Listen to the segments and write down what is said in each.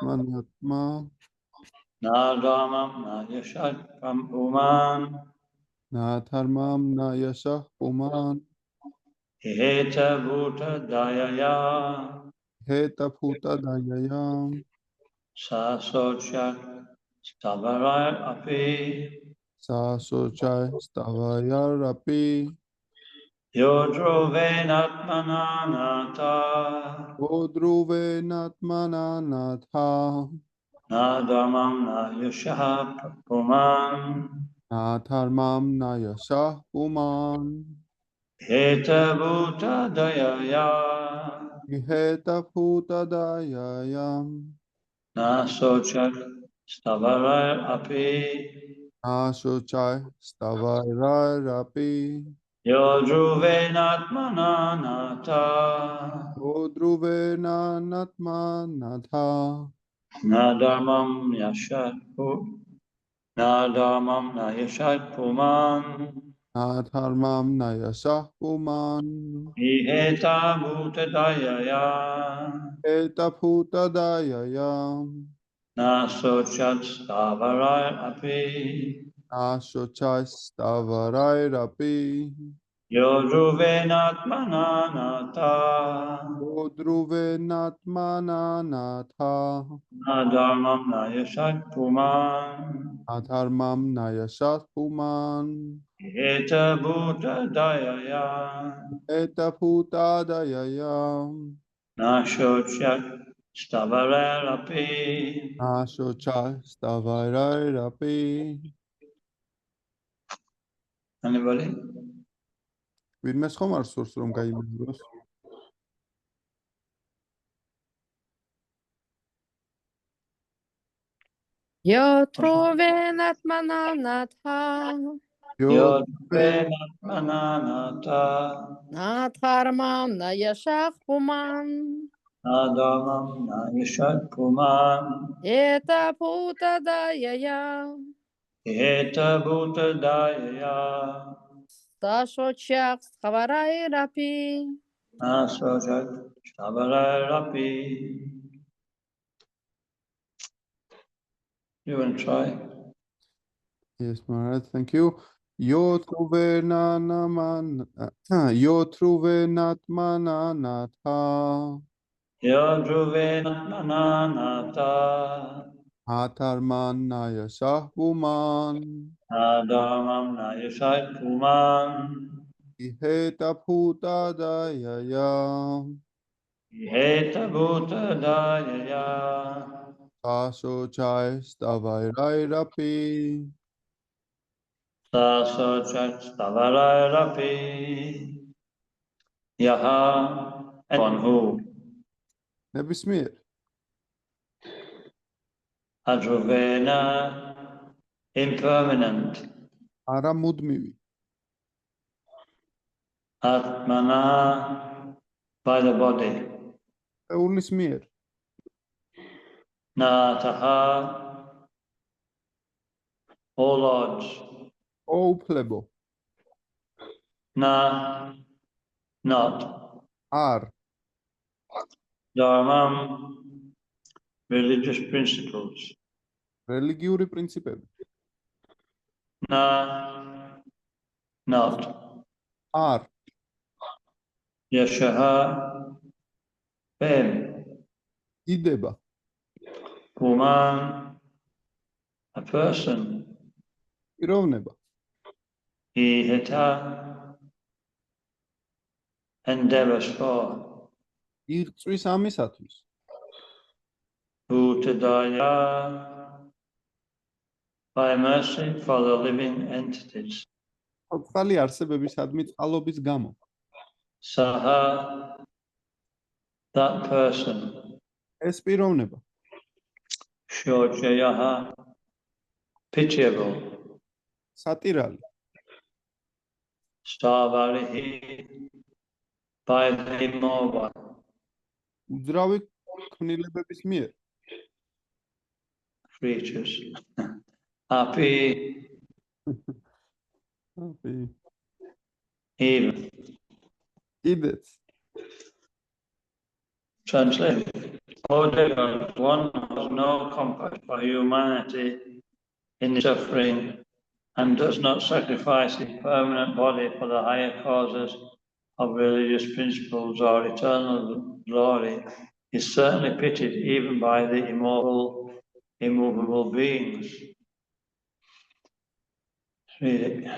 natma Nadamam Nayashak Puman na dharmam na yashah puman Heta Bhuta Dayaya heta bhuta dayayam Sasochak Stavarai Api sasochai stavayarapi Yodro Venatmananata odruve natmana natha Nadamam Nayashak Puman na dharmam na yashah puman Heta Bhuta Dayaya heta bhuta dayayam Nasochak Stavarai Api sasochai stavayarapi Yodruvenatmananata odruve natmanatha Nadamam Nayashat Puman na dharmam na yashah puman Iheta Bhutadayaya heta bhuta dayayam Nasochat Stavarai Api sasochai stavayarapi Yodruvenatmananata odruve natmanatha Nadamam Nayashat Puman adharmam nayashat puman Iheta Bhutadayaya eta bhuta dayayam Nasochat Stavarai Api sasochai stavayarapi. Anybody? ვინმე ხომ არ სურს რომ გაიმეოროს? Yotruvenatmananatha Yodvenatmananata Natharmam Nayashah Puman Nadamam Nayashat Puman Eta Bhuta Dayaya Heta Bhutadayaya Sasochak Stavarai Rapi Nasojat Stavarai Api. You want to try? Yes, Maharaj, thank you. Yotruvenatmananatha Yodruvenatmananata adharman nayashah puman Nadamam Nayashat Puman iheta bhuta dayayam Heta Bhutadayaya sasochai stavayarapi Sasochat Stavarai Api. Yaha, anyone who nebismier Adruvena impermanent არა მუდმივი Atmana by the body ეულის მიერ Nataha O Lord ოუფლებო Na not არ Dharmam religious principles რელიგიური პრინციპები Na not არ Yashaha Bem იდება Puman a person პიროვნება Iheta endeavors for იღწვის ამისათვის Bhutadaya by mercy for the living entities. წყალი არსებებისადმი წყალობის გამო Saha, that person. ეს პიროვნება Shochayaha, pitiable. სატირალი Stavarihi, by the immobile. უძრავი ქმნილებების მიერ Creatures. Api, even. კიდეც Translate. O dear God, one who has no compassion for humanity in suffering and does not sacrifice his permanent body for the higher causes of religious principles or eternal glory, is certainly pitied even by the immovable beings. Read it.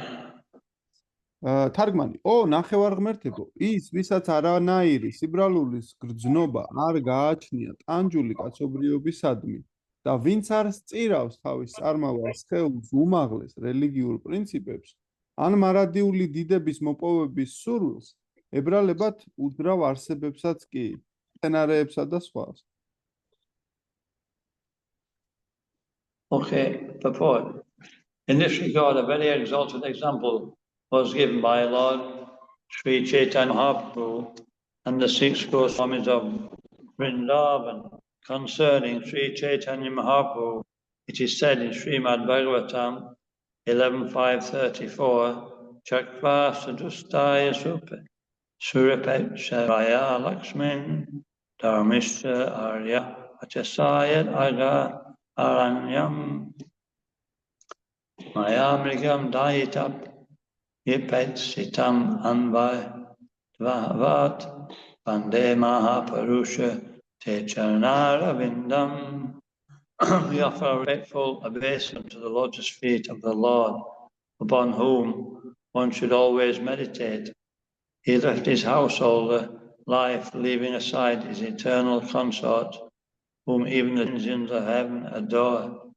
თარგმანი. ო, ნახევარღმერთებო, ის, ვისაც არანაირი სიბრალულის გრძნობა არ გააჩნია ტანჯული კაცობრიობისადმი და ვინც არ სწირავს თავის წარმავალ სხეულს უმაღლეს რელიგიურ პრინციპებს, ან მარადიული დიდების მოპოვების სურვილს, ებრალებად უძრავ არსებებსაც კი, მცენარეებსა და სხვას. Okay, purport. In this regard, a very exalted example was given by Lord Sri Chaitanya Mahaprabhu and the 6 Goswamis of Vrindavan concerning Sri Chaitanya Mahaprabhu. It is said in Srimad Bhagavatam 11.534, Chakva Sadustaya Surapet Sharaya Lakshmin Dharmishya Arya Achasayat Aga Aranyam Mayamrigam Dayitap Yipet Sitam Anvai Dvavat Vande Mahaparusha Te Charnara Vindam. We offer a respectful obeisance to the lotus feet of the Lord, upon whom one should always meditate. He left his householder life, leaving aside his eternal consort, whom even the engines of heaven adore.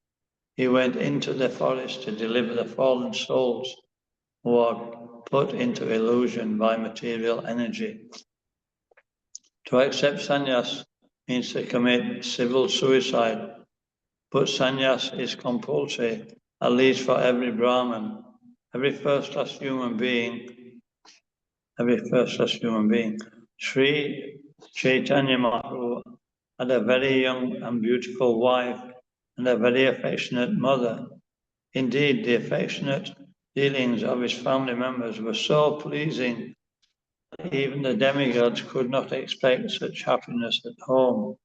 He went into the forest to deliver the fallen souls who are put into illusion by material energy. To accept sannyas means to commit civil suicide, but sannyas is compulsory, at least for every Brahmin, every first-class human being. Sri Chaitanya Mahaprabhu had a very young and beautiful wife and a very affectionate mother. Indeed, the affectionate dealings of his family members were so pleasing that even the demigods could not expect such happiness at home.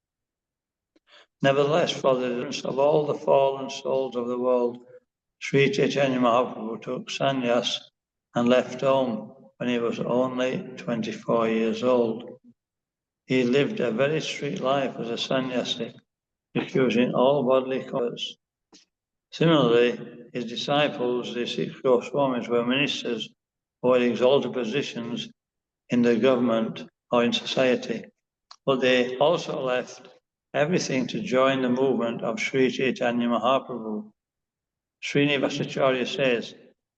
Nevertheless, for the deliverance of all the fallen souls of the world, Sri Chaitanya Mahaprabhu took sannyas and left home when he was only 24 years old. He lived a very strict life as a sannyasi, refusing all bodily comforts. Similarly, his disciples, the 6 Goswamis, were ministers who had exalted positions in the government or in society, but they also left everything to join the movement of Sri Chaitanya Mahaprabhu. Srinivasacharya says,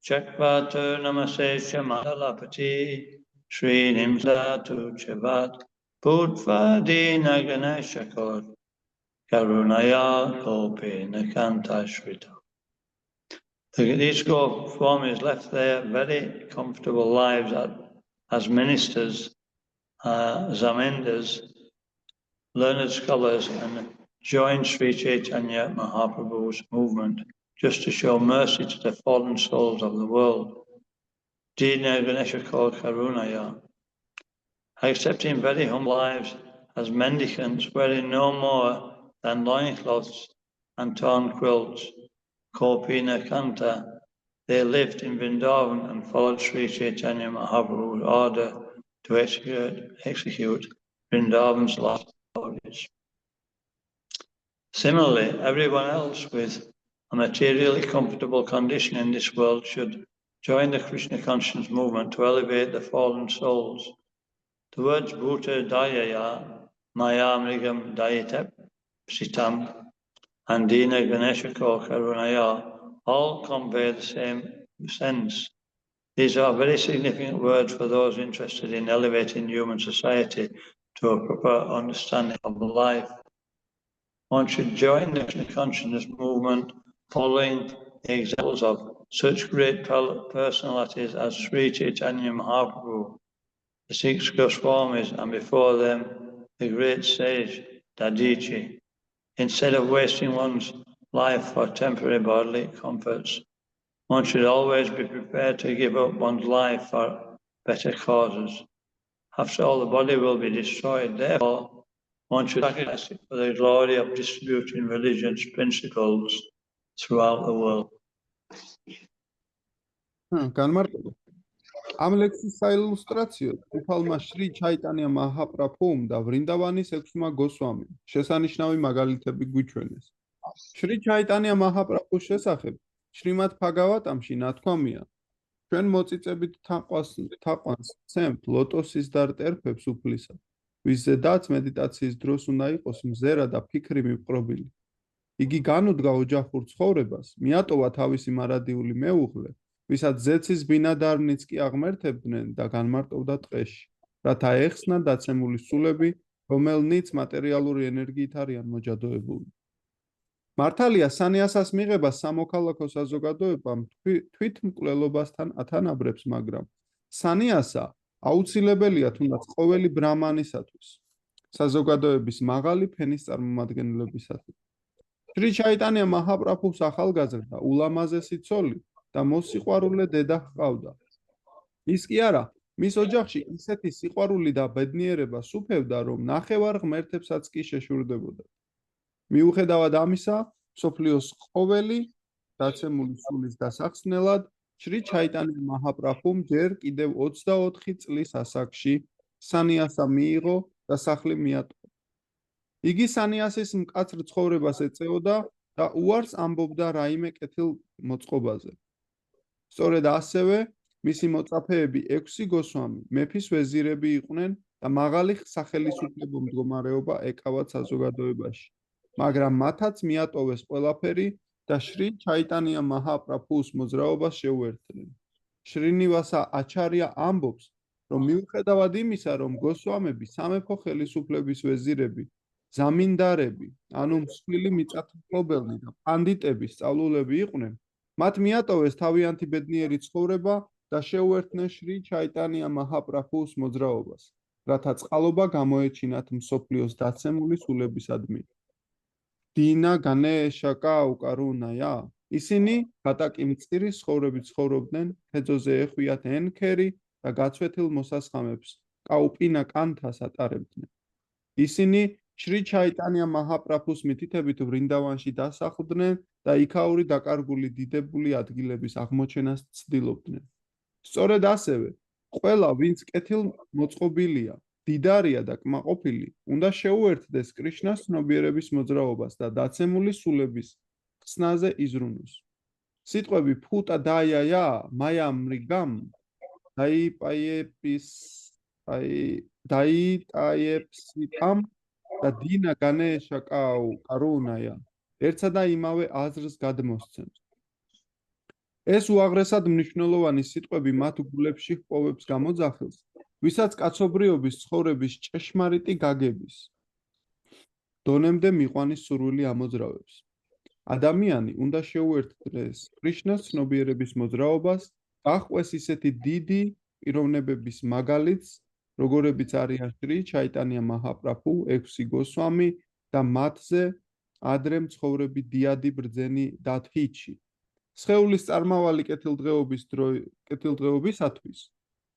Chakvatu namase chamadalapati Srinimsatu chavat Bhutva-dina Ganeshakor Karunaya Gopina Kantashrita. These Goswamis left their very comfortable lives as ministers, zamindars, learned scholars, and joined Sri Chaitanya Mahaprabhu's movement just to show mercy to the fallen souls of the world. Dina Ganeshakor Karunaya. Accepting very humble lives as mendicants, wearing no more than loincloths and torn quilts, Kopina Kanta, they lived in Vrindavan and followed Sri Chaitanya Mahaprabhu's order to execute Vrindavan's last orders. Similarly, everyone else with a materially comfortable condition in this world should join the Krishna conscience movement to elevate the fallen souls. The words Bhuta Dayaya, Maya Mrigam Dayatep Sitam, and Dina Ganeshako Karunaya all convey the same sense. These are very significant words for those interested in elevating human society to a proper understanding of life. One should join the Krishna consciousness movement following the examples of such great personalities as Sri Chaitanya Mahaprabhu, the 6 Goswamis, and before them the great sage Dadichi. Instead of wasting one's life for temporary bodily comforts, one should always be prepared to give up one's life for better causes. After all, the body will be destroyed. Therefore, one should sacrifice it for the glory of distributing religion's principles throughout the world. განმარტება. ამ ლექსის საილუსტრაციოდ უფალმა შრი ჩაიტანია მაჰაპრაბჰუმ და ვრინდავანის ექვსმა გოსვამიმ შესანიშნავი მაგალითები გვიჩვენეს. შრი ჩაიტანია მაჰაპრაბჰუს შესახებ შრიმად ბჰაგავატამში ნათქვამია: ჩვენ მოწიწებით თაყვანს ვცემთ ლოტოსის და რტერფებს უფლისად, ვის ზედაც მედიტაციის დროს უნდა იყოს მზერა და ფიქრი მივყრობილი. იგი განუდგა ოჯახურ ცხოვრებას, მიატოვა თავისი მარადიული მეუღლე, ვისაც ზეცის ბინადარნიც კი აღმერთებდნენ და განმარტოვდა ტყეში, რათა ეხსნა დაცემული სულები, რომელნიც მატერიალური ენერგიით არიან მოჯადოებულნი. მართალია, სანიასას მიღება სამოქალაქო საზოგადოებამ თვითმკვლელობასთან ათანაბრებს, მაგრამ სანიასა აუცილებელია თუნდაც ყოველი ბრამანისათვის, საზოგადოების მაღალი ფენის წარმომადგენლებისათვის. შრი ჩაიტანია მაჰაპრაბჰუს ახალგაზრდა, ულამაზესი ცოლი და მოსიყვარულე დედა ჰყავდა. ის კი არა, მის ოჯახში ისეთი სიყვარული და ბედნიერება სუფევდა, რომ ნახევარ ღმერთებსაც კი შეშურდებოდა. მიუხედავად ამისა, მსოფლიოს ყოველი დაცემული სულის დასახსნელად შრი ჩაიტანია მაჰაპრაბჰუმ ჯერ კიდევ 24 წლის ასაკში სანიასა მიიღო და სახლი მიატოვა. იგი სანიასის მკაცრ ცხოვრებას ეწეოდა და უარს ამბობდა რაიმე კეთილ მოწყობაზე. სწორედ ასევე მისი მოწაფეები 6 გოსვამი მეფის ვეზირები იყვნენ და მაღალი სახელისუფლებო მდგომარეობა ეკავათ საზოგადოებაში, მაგრამ მათაც მიატოვეს ყველაფერი და შრი ჩაიტანია მაჰაპრაბჰუს მოძრაობას შეუერთდნენ. შრინივასა აჩარია ამბობს, რომ მიუხედავად იმისა, რომ გოსვამები სამეფო ხელისუფლების ვეზირები, ზამინდარები, ანუ მსხვილი მიწათმფლობელნი და პანდიტები სწავლულები იყვნენ, მათ მიატოვეს თავიანთი ბედნიერი ცხოვრება და შეუერთდნენ შრი ჩაიტანია მაჰაპრაბჰუს მოძრაობას, რათა წყალობა გამოეჩინათ მსოფლიოს დაცემული სულებისადმი. დინა განეშაკა უკარუნაია. ისინი გატაკიმწირი ცხოვრებით ცხოვრობდნენ, თეძოზე ეხვიათ ენქერი და გაცვეთილ მოსასხამებს კაუპინა კანთას ატარებდნენ. ისინი შრი ჩაიტანია მაჰაპრაბჰუს მითითებით ვრინდავანში დასახლდნენ და იქაური დაკარგული დიდებული ადგილების აღმოჩენას ცდილობდნენ. სწორედ ასევე, ყველა, ვინც კეთილმოწყობილია, დიდარია და კმაყოფილი, უნდა შეუერთდეს კრიშნას ცნობიერების მოძრაობას და დაცემული სულების ხსნაზე იზრუნოს. სიტყვები ფუტა დაიაია, მაია მრიგამ, დაიტაიეპსიტამ და დინა განეშაკაუ კარუნაია ერთსა და იმავე აზრს გადმოსცემს. ეს უაღრესად მნიშვნელოვანი სიტყვები მათ გულებში ჰპოვებს გამოძახილს, ვისაც კაცობრიობის ცხოვრების ჭეშმარიტი გაგების დონემდე მიყვანის სურვილი ამოძრავებს. ადამიანი უნდა შეუერთდეს კრიშნას ცნობიერების მოძრაობას, გაჰყვეს ისეთი დიდი პიროვნებების მაგალითს, როგორებიც არიან შრი ჩაიტანია მაჰაპრაბჰუ, 6 გოსვამი და მათზე ადრე მცხოვრები დიადი ბრძენი დათიჩი. სხეულის წარმავალი კეთილდღეობისათვის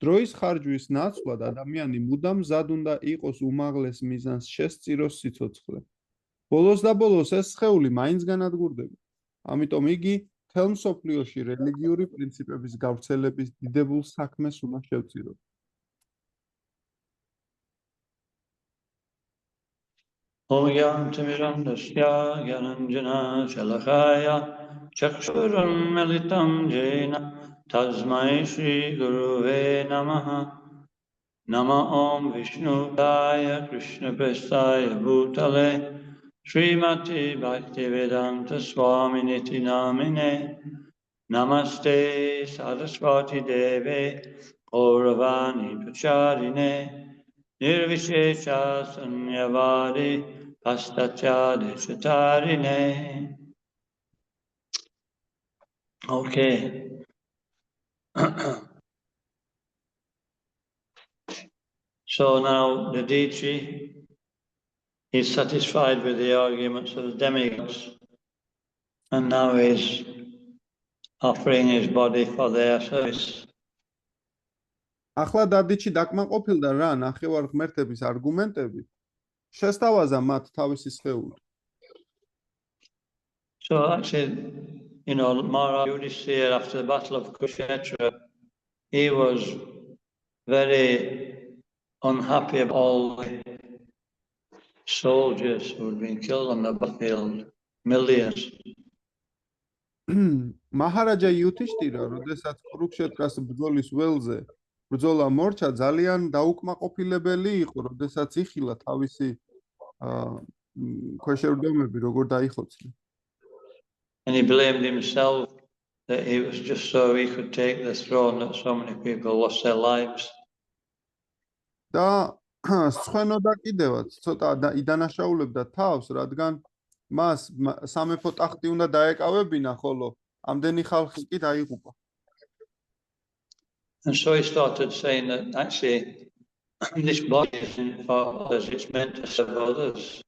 დროის ხარჯვის ნაცვლად ადამიანი მუდამ მზად უნდა იყოს უმაღლეს მიზანს შესწიროს სიცოცხლე. ბოლოს და ბოლოს ეს სხეული მაინც განადგურდება. ამიტომ იგი მთელ მსოფლიოში რელიგიური პრინციპების გავრცელების დიდებულ საქმეს უნდა შევწიროს. Om Timirandasya Gyananjana Shalakaya Chakshuram Militam Jena Tasmai Shri Guruve Namaha Nama Om Vishnu Daya Krishna Prestaya Bhutale Srimati Bhaktivedanta Swaminiti Namine Namaste Saraswati Deve Gauravani Pracharine Nirvishesha Sanyavadi Pastatyade Chatarine. Okay. So now the deity is satisfied with the arguments of the demigods, and now is offering his body for their service. ახლა დადიჩი დაკმაყოფილდა რა ნახევარ ღმერთების არგუმენტები შესთავაზა მათ თავისი სხეული. So actually, Maharaj Yudhisthira, after the Battle of Kurukshetra, he was very unhappy about all the soldiers who had been killed on the battlefield, millions. მაჰარაჯა იუთიშტირა, როდესაც კურუქშეტრას ბრძოლის ველზე ბრძოლა მორჩა, ძალიან დაუკმაყოფილებელი იყო, როდესაც იხილა თავისი ქვეშევრდომები, როგორ დაიხოცნა. And he blamed himself that it was just so he could take the throne that so many people lost their lives. და სხვენოდა კიდევაც ცოტა იდანაშაულებდა თავს, რადგან მას სამეფო ტახტი უნდა დაეკავებინა, ხოლო ამდენი ხალხი კი დაიღუპა. And so he started saying that actually this body isn't for others, it's meant to serve others.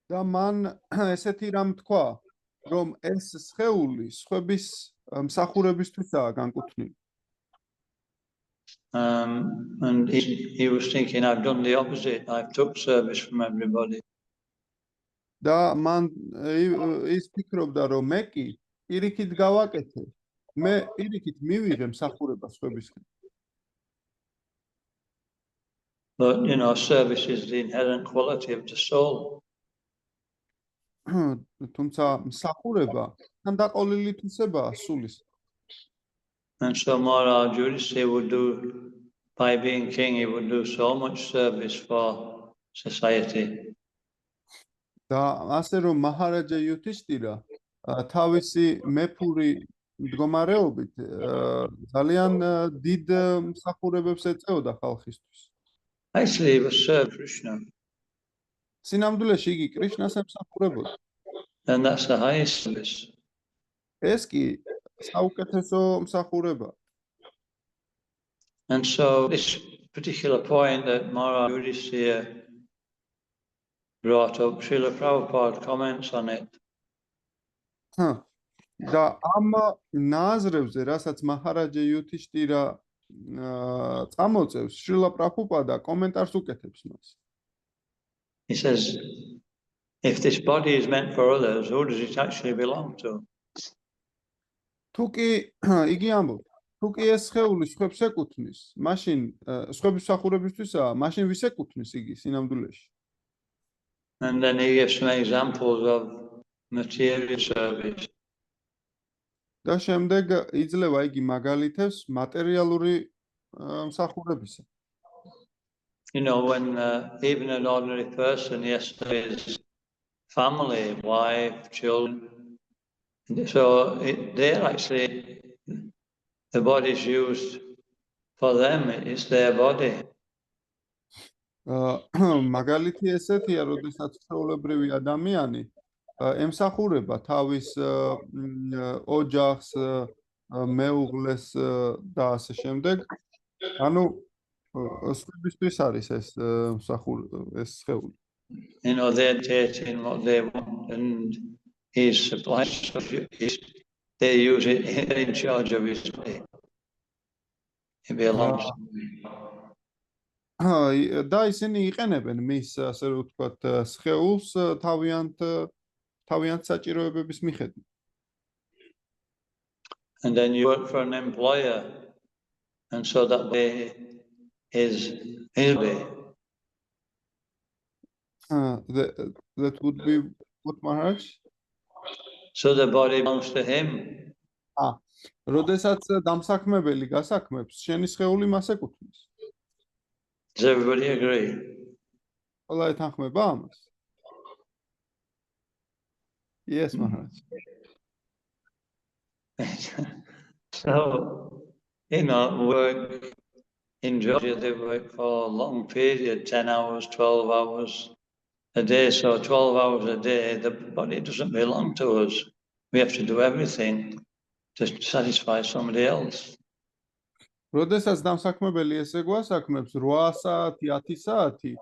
და მან ესეთი რამ თქვა, რომ ეს სხეული სხვების მსახურებისთვისაა განკუთვნილი. And he was thinking, I've done the opposite. I've took service from everybody. და მან ის ფიქრობდა, რომ მე კი პირიქით გავაკეთე. მე პირიქით მივიღე მსახურება სხვებისგან. But service is the inherent quality of the soul. თუმცა მსახურება თან დაყოლილი თვისებაა სულის. And so Maharaj Yudhisthira would do, by being king, he would do so much service for society. და ასე რომ მაჰარაჯა იუთიშტირა თავისი მეფური მდგომარეობით ძალიან დიდ მსახურებებს ეწეოდა ხალხისთვის. Actually, he was served Krishna. სინამდვილეში იგი კრიშნას ემსახურებოდა. And that's the highest service. ეს კი საუკეთესო მსახურება. And so this particular point that Maharaj Yudhisthira brought up, Srila Prabhupada comments on it. და ამ ნაზრებზე, რასაც მაჰარაჯა იუთიშტირა წამოწევს, შრილა პრაბჰუპადა კომენტარს უკეთებს მას. He says, if this body is meant for others, who does it actually belong to? თუკი იგი ამბობს, თუკი ეს სხეული სხვებს ეკუთვნის, მაშინ სხვების მსახურებისთვისაა, მაშინ ვის ეკუთვნის იგი სინამდვილეში? And then he gives some examples of material service. და შემდეგ იძლევა იგი მაგალითებს მატერიალური მსახურებისა. When even an ordinary person, yes, his family, wife, children, so they're actually, the body is used for them, it's their body. მაგალითი ესეთია, როდესაც ჩვეულებრივი ადამიანი ემსახურება თავის ოჯახს, მეუღლეს და ასე შემდეგ. ანუ სხვებისთვის არის ეს სხეული. They're taking what they want, and he's supplies. They use it. They're in charge of his body. He belongs to me. და ისინი იყენებენ მის, ასე ვთქვათ, სხეულს თავიანთ საჭიროებების მიხედვით. And then you work for an employer, and so that day is his day. That would be what, Maharaj? So the body belongs to him. როდესაც დამსაქმებელი გასაქმებს, შენი სხეული მას ეკუთვნის. Does everybody agree? ყველა ეთანხმება ამას? Yes, Maharaj. So, work in Georgia, they work for a long period, 10 hours, 12 hours a day. So 12 hours a day, the body doesn't belong to us. We have to do everything to satisfy somebody else. როდესაც დამსაქმებელი ესე გვასაქმებს 8 საათი, 10 საათი,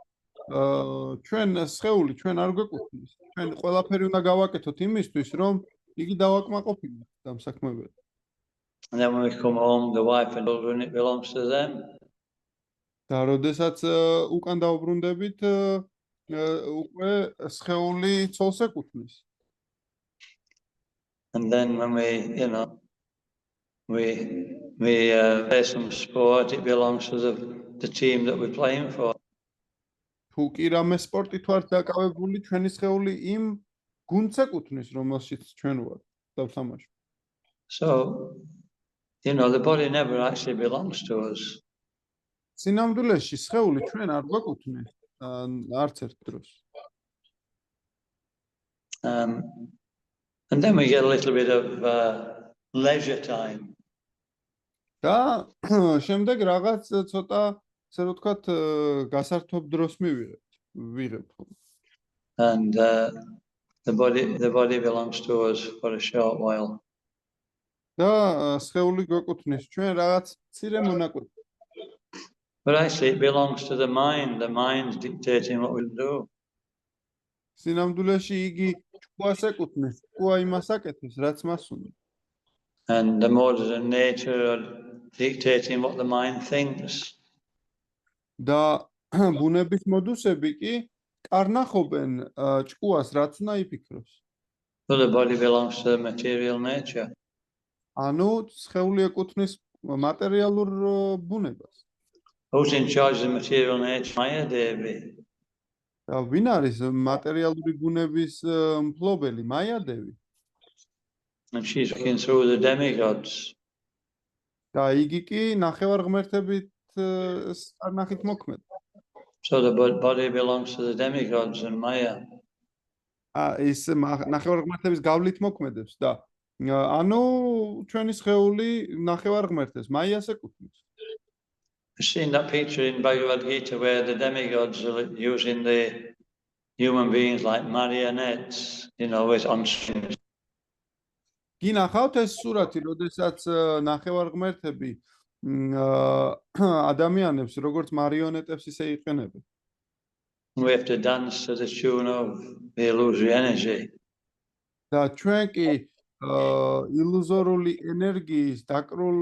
ჩვენ სხეული ჩვენ არ გვეკუთვნის. ჩვენ ყველაფერი უნდა გავაკეთოთ იმისთვის, რომ იგი დავაკმაყოფილოთ დამსაქმებელი. And then when we come home, the wife and children, it belongs to them. და როდესაც უკან დავბრუნდებით, უკვე სხეული ცოლს ეკუთვნის. And then when we play some sport, it belongs to the team that we're playing for. თუ კი რამე სპორტით ვართ დაკავებული, ჩვენი სხეული იმ გუნდს ეკუთვნის, რომელშიც ჩვენ ვართ დავთამაშობ. So, the body never actually belongs to us. სინამდვილეში სხეული ჩვენ არ გვეკუთვნის არც ერთ დროს. And then we get a little bit of leisure time. და შემდეგ რაღაც ცოტა, ასე რომ ვთქვათ, გასართობ დროს ვიღებთ. And the body belongs to us for a short while. და სხეული გვეკუთვნის ჩვენ რაღაც მცირე მონაკვეთი. But actually it belongs to the mind. The mind's dictating what we'll do. სინამდვილეში იგი ჭკუას ეკუთვნის, ჭკუა იმას აკეთებს, რაც მას უნდა. And the modes of nature are dictating what the mind thinks. და ბუნების მოდუსები კი კარნახობენ ჭკუას, რაც უნდა იფიქროს. So the body belongs to the material nature. ანუ სხეული ეკუთვნის მატერიალურ ბუნებას. Who's in charge of the material nature? Maya Devi. და ვინ არის მატერიალური ბუნების მფლობელი? მაია დევი. And she's looking through the demigods. და იგი კი ნახევარ ღმერთებით არნახით მოქმედ. So the body belongs to the demigods and Maya. ის ნახევარ ღმერთების გავლით მოქმედებს და ანუ ჩვენი სხეული ნახევარ ღმერთებს მაიას ეკუთვნის. You've seen that picture in Bhagavad Gita where the demigods are using the human beings like marionettes, with on strings. კი ნახავთ ეს სურათი, როდესაც ნახევარ ღმერთები ადამიანებს როგორც მარიონეტებს ისე იყენებენ. We have to dance to the tune of the illusory energy. და ჩვენ კი ილუზორული ენერგიის დაკრულ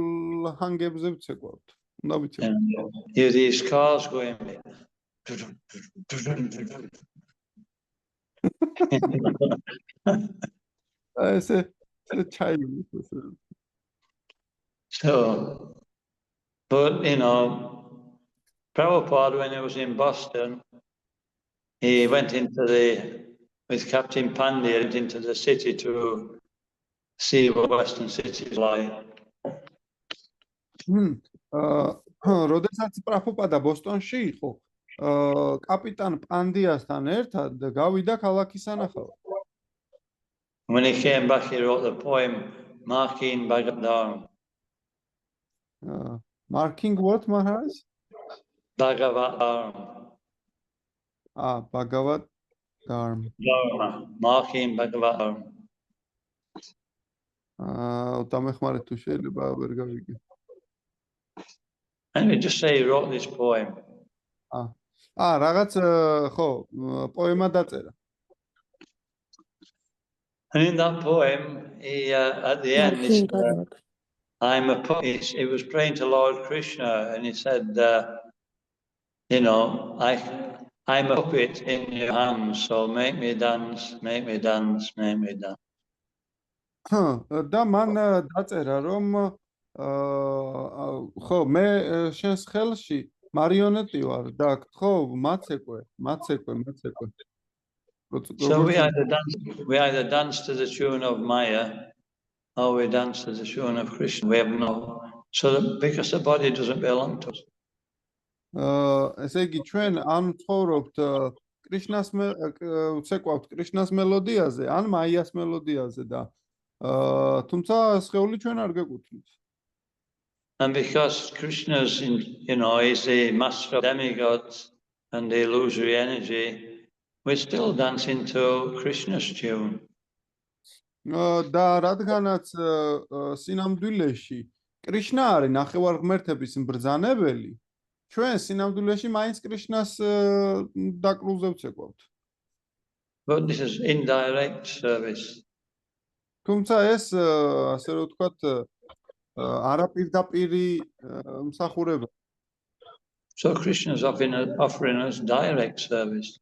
ჰანგებზე ვცეკვავთ. უნდა ვიცოდეთ. And hear these cars going. ესე ჩაივლის ესე. So, but Prabhupada, when he was in Boston, he went with Captain Pandya into the city to see what Western cities like. როდესაც პრაბჰუპადა ბოსტონში იყო, კაპიტან პანდიასთან ერთად გავიდა ქალაქის სანახავად. When he came back, he wrote the poem Marking Bhagavad Dharma. Marking what, Maharaj? Bhagavad Dharma. Bhagavad Dharma. Marking Bhagavad Dharma. დამეხმარეთ თუ შეიძლება ვერ გავიგე. And we just say he wrote this poem. რაღაც ხო, პოემა დაწერა. And in that poem, he at the end he said, I'm a puppet. He was praying to Lord Krishna and he said, I'm a puppet in your hands, so make me dance, make me dance, make me dance. და მან დაწერა რომ ხო მე შენს ხელში მარიონეტი ვარ და ხო მაცეკვე. So we either dance to the tune of Maya or we dance to the tune of Krishna. We have because the body doesn't belong to us. ესე იგი ჩვენ ან ცხოვრობთ კრიშნას ვცეკვავთ კრიშნას მელოდიაზე, ან მაიას მელოდიაზე და თუმცა სხეული ჩვენ არ გეკუთვნის. And because Krishna is the master of demigods and the illusory energy, we're still dancing to Krishna's tune. და რადგანაც სინამდვილეში კრიშნა არის ნახევარ ღმერთების მბრძანებელი, ჩვენ სინამდვილეში მაინც კრიშნას დაკრულზე ვცეკვავთ. But this is indirect service. თუმცა ეს ასე რომ ვთქვათ არაპირდაპირი მსახურება. So Krishna is offering us direct service.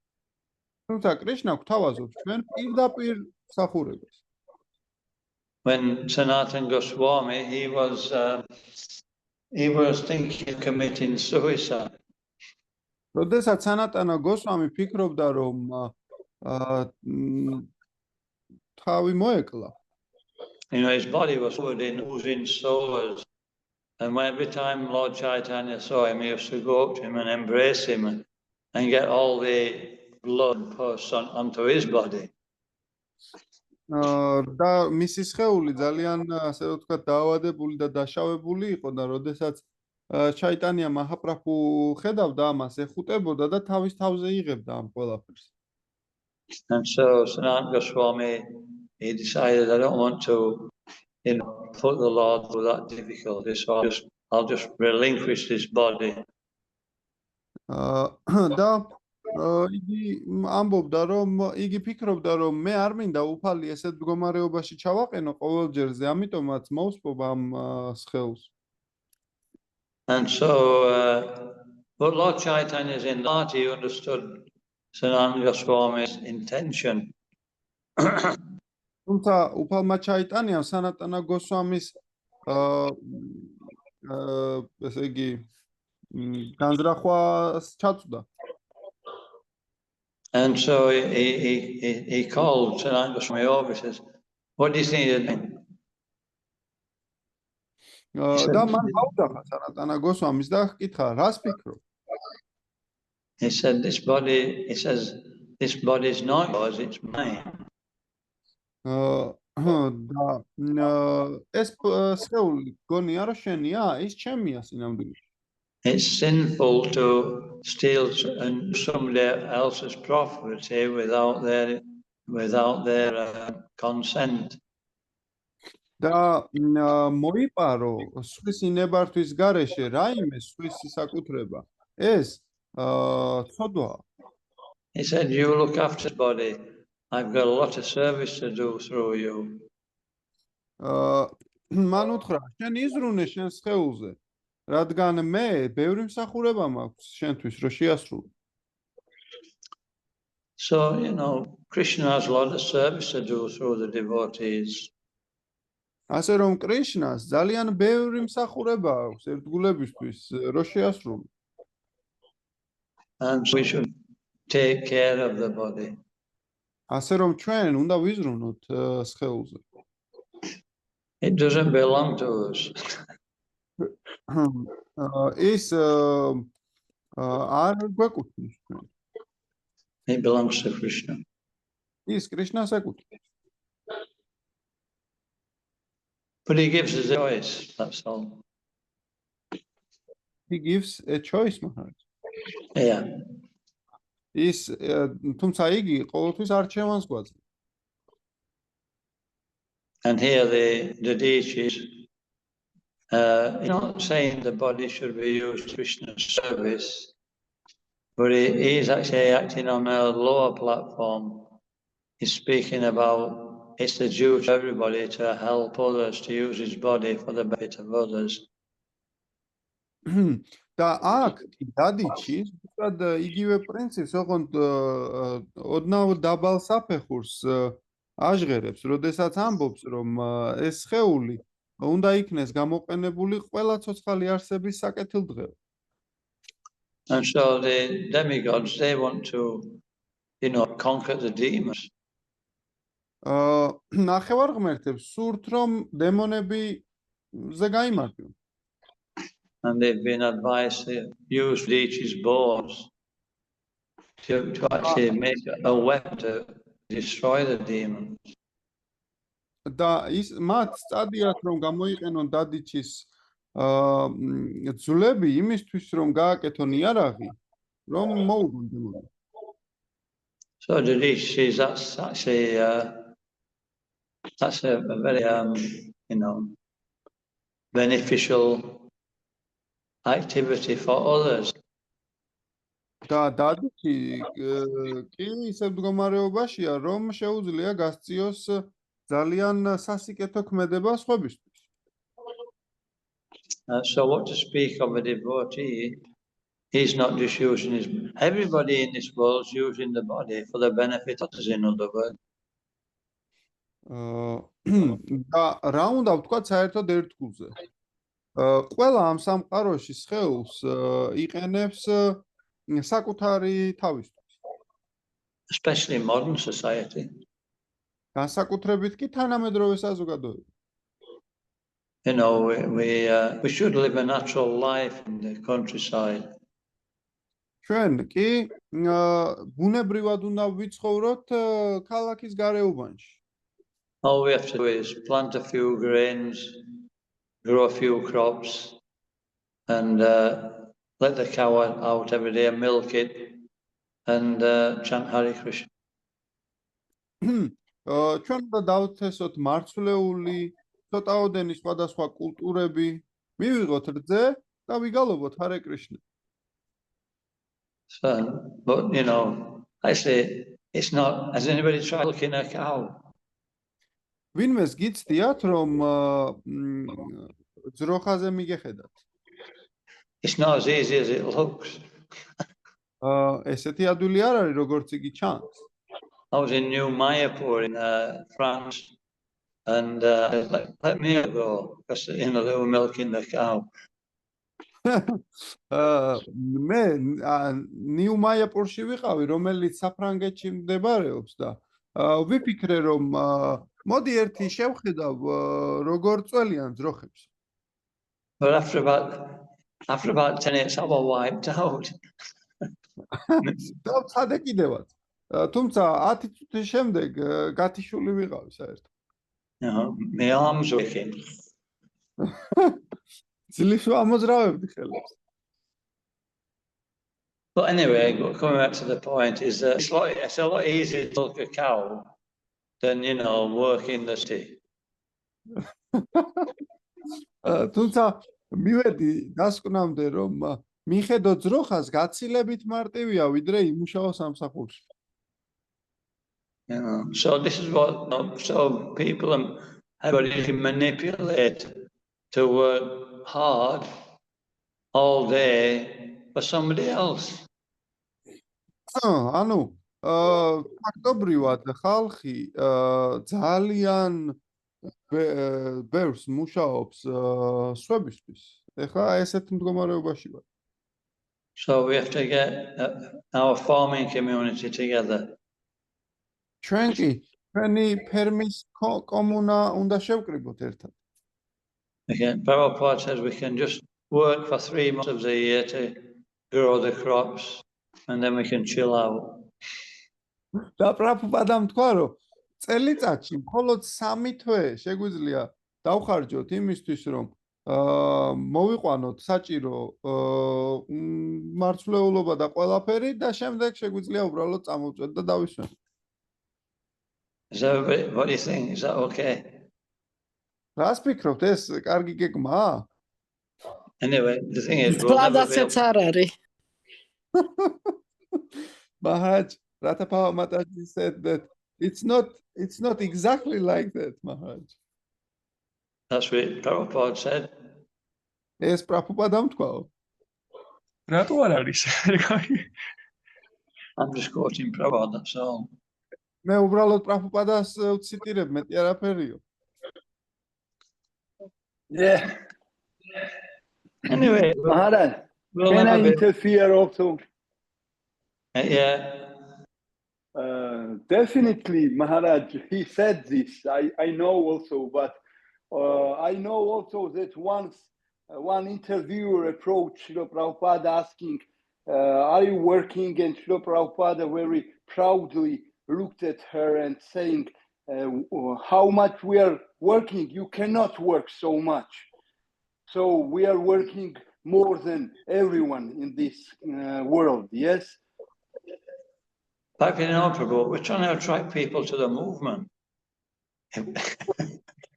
თუმცა კრიშნა გვთავაზობს ჩვენ პირდაპირ მსახურებას. When Sanatana Goswami, he was thinking of committing suicide. როდესაც სანატანა გოსვამი ფიქრობდა რომ თავი მოეკლა. His body was covered in oozing sores. And every time Lord Chaitanya saw him, he used to go up to him and embrace him and get all the blood pus onto his body. და მისი სხეული ძალიან ასე რომ ვთქვათ დაავადებული და დაშავებული იყო და როდესაც ჩაიტანია მაჰაპრაბჰუ ხედავდა ამას, ეხუტებოდა და თავის თავზე იღებდა ამ ყველაფერს. And so Sanatana Goswami, he decided, I don't want to put the Lord through that difficulty, so I'll just relinquish this body. და იგი ამბობდა რომ იგი ფიქრობდა რომ მე არ მინდა უფალი ესეთ მდგომარეობაში ჩავაყენო ყოველჯერზე, ამიტომაც მოვსპობ ამ სხეულს. And so, but Lord Chaitanya's in that, he understood Sanatana Goswami's intention. თუმცა უფალმა ჩაიტანიამ სანატანა გოსვამის ესე იგი განზრახვას ჩაწვდა. And so he called Sanatana Goswami over. He says, "What do you think you're doing?" და მან აუძახა სანატანა გოსვამის და ჰკითხა, რას ფიქრობ? He said, "This body," he says, "this body is not yours, it's mine." და ეს სხეული გონია რომ შენია, ის ჩემია სინამდვილეში. It's sinful to steal somebody else's property without their consent. და მოიპარო სხვისი ნებართვის გარეშე რაიმე სხვისი საკუთრება. ეს ცოდვაა. He said, "You look after this body. I've got a lot of service to do through you." მან უთხრა, შენ იზრუნე შენ სხეულზე, რადგან მე ბევრი მსახურება მაქვს შენთვის რომ შეასრულო. So, Krishna has a lot of service to do through the devotees. ასე რომ კრიშნას ძალიან ბევრი მსახურება აქვს ერთგულებისთვის რომ შეასრულო. And so we should take care of the body. ასე რომ ჩვენ უნდა ვიზრუნოთ სხეულზე. It doesn't belong to us. ის არ გვეკუთვნის ჩვენ. It belongs to Krishna. ის კრიშნას ეკუთვნის. But he gives us a choice, that's all. He gives a choice, Maharaj. Yeah. ის თუმცა იგი ყოველთვის არჩევანს გვაძლევს. And here the deities, he's not saying the body should be used to Krishna's service, but he is actually acting on a lower platform. He's speaking about it's the duty of everybody to help others, to use his body for the benefit of others. და აქ დადიჩი, უბრალოდ იგივე პრინციპს, ოღონდ ოდნავ დაბალ საფეხურს აჟღერებს, როდესაც ამბობს, რომ ეს სხეული უნდა იქნეს გამოყენებული ყველა ცოცხალი არსების საკეთილდღეოდ. And so the demigods, they want to, conquer the demons. ნახევარღმერთებს სურთ, რომ დემონებზე გაიმარჯვონ. And they've been advised to use deities' bows to actually make a weapon to destroy the demons. და ის მათ სტადიათ რომ გამოიყენონ დადიჩის ძვლები იმისთვის რომ გააკეთონ იარაღი რომ მოუგონ დემონებს. So the deities, that's actually that's a very beneficial activity for others. და დადიჩი კი ისე მდგომარეობაშია რომ შეუძლია გასწიოს ძალიან სასიკეთო ქმედება სხვებისთვის. So what to speak of a devotee, He's not just using his. Everybody in this world is using the body for the benefit of others, in other words. და რა უნდა ვთქვათ საერთოდ ერთგულზე? ყველა ამ სამყაროში სხეულს იყენებს საკუთარი თავისთვის. Especially in modern society. განსაკუთრებით კი თანამედროვე საზოგადოება. You know, we should live a natural life in the countryside. ჩვენ კი ბუნებრივად უნდა ვიცხოვროთ ქალაქის გარეუბანში. All we have to do is plant a few grains, grow a few crops, and let the cow out every day and milk it, and chant Hare Krishna. ჩვენ უნდა დავთესოთ მარცვლეული, ცოტაოდენი სხვადასხვა კულტურები, მივიღოთ რძე და ვიგალობოთ Hare Krishna. So, but you know, I say it's not. Has anybody tried milking a cow? ვინმეს გიცდიათ რომ ძროხაზე მიგეხედათ? It's not as easy as it looks. ესეთი ადვილი არ არის როგორც იგი ჩანს. I was in New Mayapur in France, and let me go because you know they were milking the cow. მე ნიუ მაიაპურში ვიყავი, რომელიც საფრანგეთში მდებარეობს და ვიფიქრე რომ მოდი ერთი შევხედავ როგორ წველიან ძროხებს. But after about 10 minutes, I was wiped out. და წადე კიდევაც. თუმცა 10 წუთის შემდეგ გათიშული ვიყავი საერთოდ. No, my arms were aching. ძლივს ამოძრავებდი ხელებს. But anyway, coming back to the point is that it's a lot easier to milk a cow than, you know, work in the city. თუმცა მივედი დასკვნამდე რომ მიხედო ძროხას გაცილებით მარტივია ვიდრე იმუშაო სამსახურში. You know, so this is what so people and everybody can manipulate to work hard all day for somebody else. ანუ ფაქტობრივად ხალხი ძალიან ბევრს მუშაობს სხვებისთვის. ეხლა ესეთ მდგომარეობაში ვარ. So we have to get our farming community together. ჩვენ კი ჩვენი ფერმის კომუნა უნდა შევკრიბოთ ერთად. Again, Prabhupada says we can just work for 3 months of the year to grow the crops, and then we can chill out. და პრაბჰუპადამ თქვა რომ წელიწადში მხოლოდ 3 თვე შეგვიძლია დავხარჯოთ იმისთვის რომ მოვიყვანოთ საჭირო მარცვლეულობა და ყველაფერი და შემდეგ შეგვიძლია უბრალოდ წამოვწვეთ და დავისვენ. So what do you think? Is that okay? რას ფიქრობთ, ეს კარგი გეგმაა? Anyway, the thing is, we'll never be კლადაცეც არ არის. Maharaj, Ratapava Mataji said that it's not exactly like that, Maharaj. That's what Prabhupada said. ეს პრაბჰუპადამ თქვა. რატო არ არის? I'm just quoting Prabhupada, that's all. მე უბრალოდ პრაბჰუპადას ვციტირებ, მეტი არაფერიო. Yeah. Anyway, Maharaj, we'll can I never be. interfere also? Yeah. Definitely, Maharaj, he said this. I know also, but I know also that once one interviewer approached Srila Prabhupada asking, are you working? And Srila Prabhupada very proudly looked at her and saying, how much we are working? You cannot work so much. So we are working more than everyone in this world, yes? Back in Prabhu, we're trying to attract people to the movement.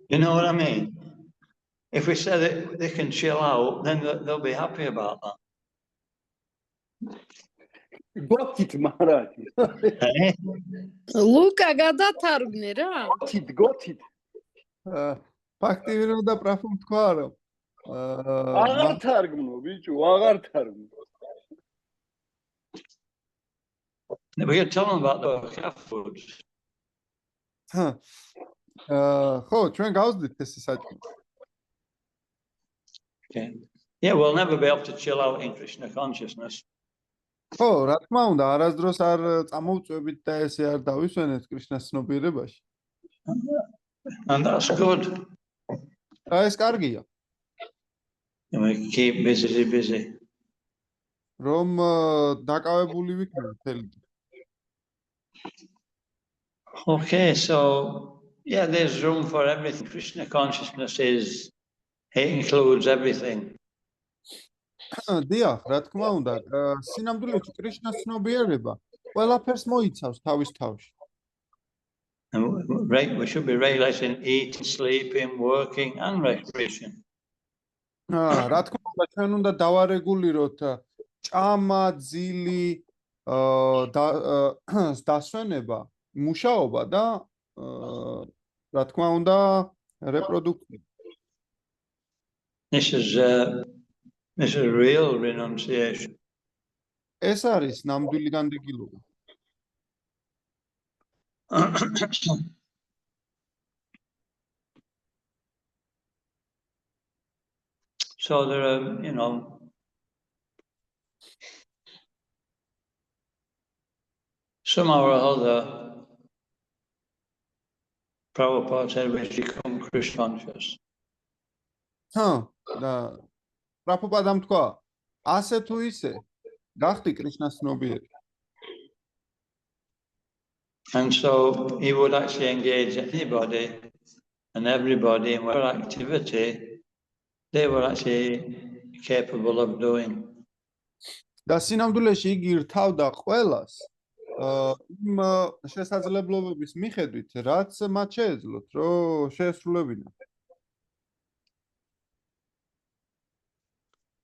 You know what I mean? If we say that they can chill out, then they'll be happy about that. Got it, Maharaj. Eh? ლუკა გადათარგმნე რა. Got it. ფაქტიურად და პრაბჰუმ თქვა რომ აღარ თარგმნო, ბიჭო, აღარ თარგმნო. We could tell them about the cat foods. ხო, ჩვენ გავსდით ეს საჭმელი. Okay. Yeah, we'll never be able to chill out in Krishna consciousness. ხო, რა თქმა უნდა, არასდროს არ წამოვწვევით და ესე არ დავისვენეთ კრიშნას ცნობიერებაში. And that's good. და ეს კარგია, And we keep busy. რომ დაკავებული ვიქნებით მთელი დღე. Okay, so yeah, there's room for everything. Krishna consciousness it includes everything. დიახ, რა თქმა უნდა, სინამდვილეში კრიშნას ცნობიერება ყველაფერს მოიცავს თავის თავში. And we should be regulating eating, sleeping, working, and recreation. რა თქმა უნდა, ჩვენ უნდა დავარეგულიროთ ჭამა, ძილი, დასვენება, მუშაობა და რა თქმა უნდა, რეპროდუქცია. This is real renunciation. ეს არის ნამდვილი განდეგილობა. So there are, somehow or other, Prabhupada said we become Krishna conscious. და პრაბჰუპადამ თქვა, ასე თუ ისე, გახდი კრიშნას ცნობიერი. And so he would actually engage anybody and everybody in whatever activity they were actually capable of doing. და სინამდვილეში იგი რთავდა ყველას იმ შესაძლებლობების მიხედვით, რაც მათ შეეძლოთ, რომ შეესრულებინათ.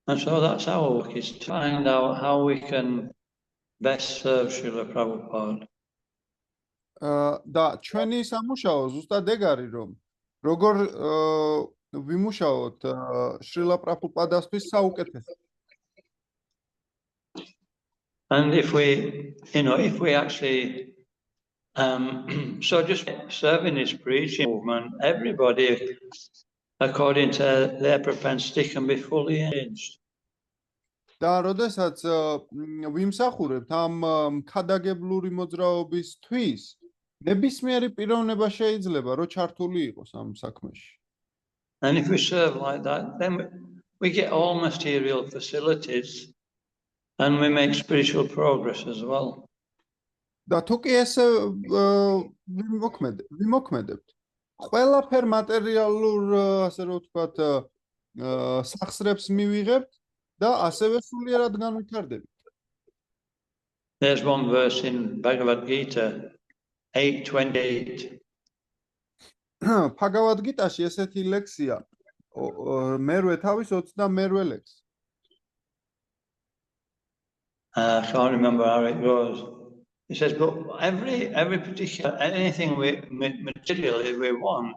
And so that's our work, is to find out how we can best serve Srila Prabhupada. და ჩვენი სამუშაო ზუსტად ეგ არის, რომ როგორ ვიმუშაოთ შრილა პრაბჰუპადასთვის საუკეთესო. And if we actually, so just serving his preaching movement, everybody, according to their propensity, can be fully engaged. და როდესაც ვიმსახურებთ ამ მქადაგებლური მოძრაობისთვის, ნებისმიერი პიროვნება შეიძლება, რომ ჩართული იყოს ამ საქმეში. And if we serve like that, then we get all material facilities and we make spiritual progress as well. და თუ კი ესე ვიმოქმედებთ, ყველაფერ მატერიალურ, ასე რომ ვთქვათ, სახსრებს მივიღებთ და ასევე სულიერად განვითარდებით. There's one verse in Bhagavad Gita 8:28. Bhagavad Gita-ში ესეთი ლექსია, მერვე თავის 28 ლექსი. I can't remember how it goes. It says, but every particular, anything materially we want,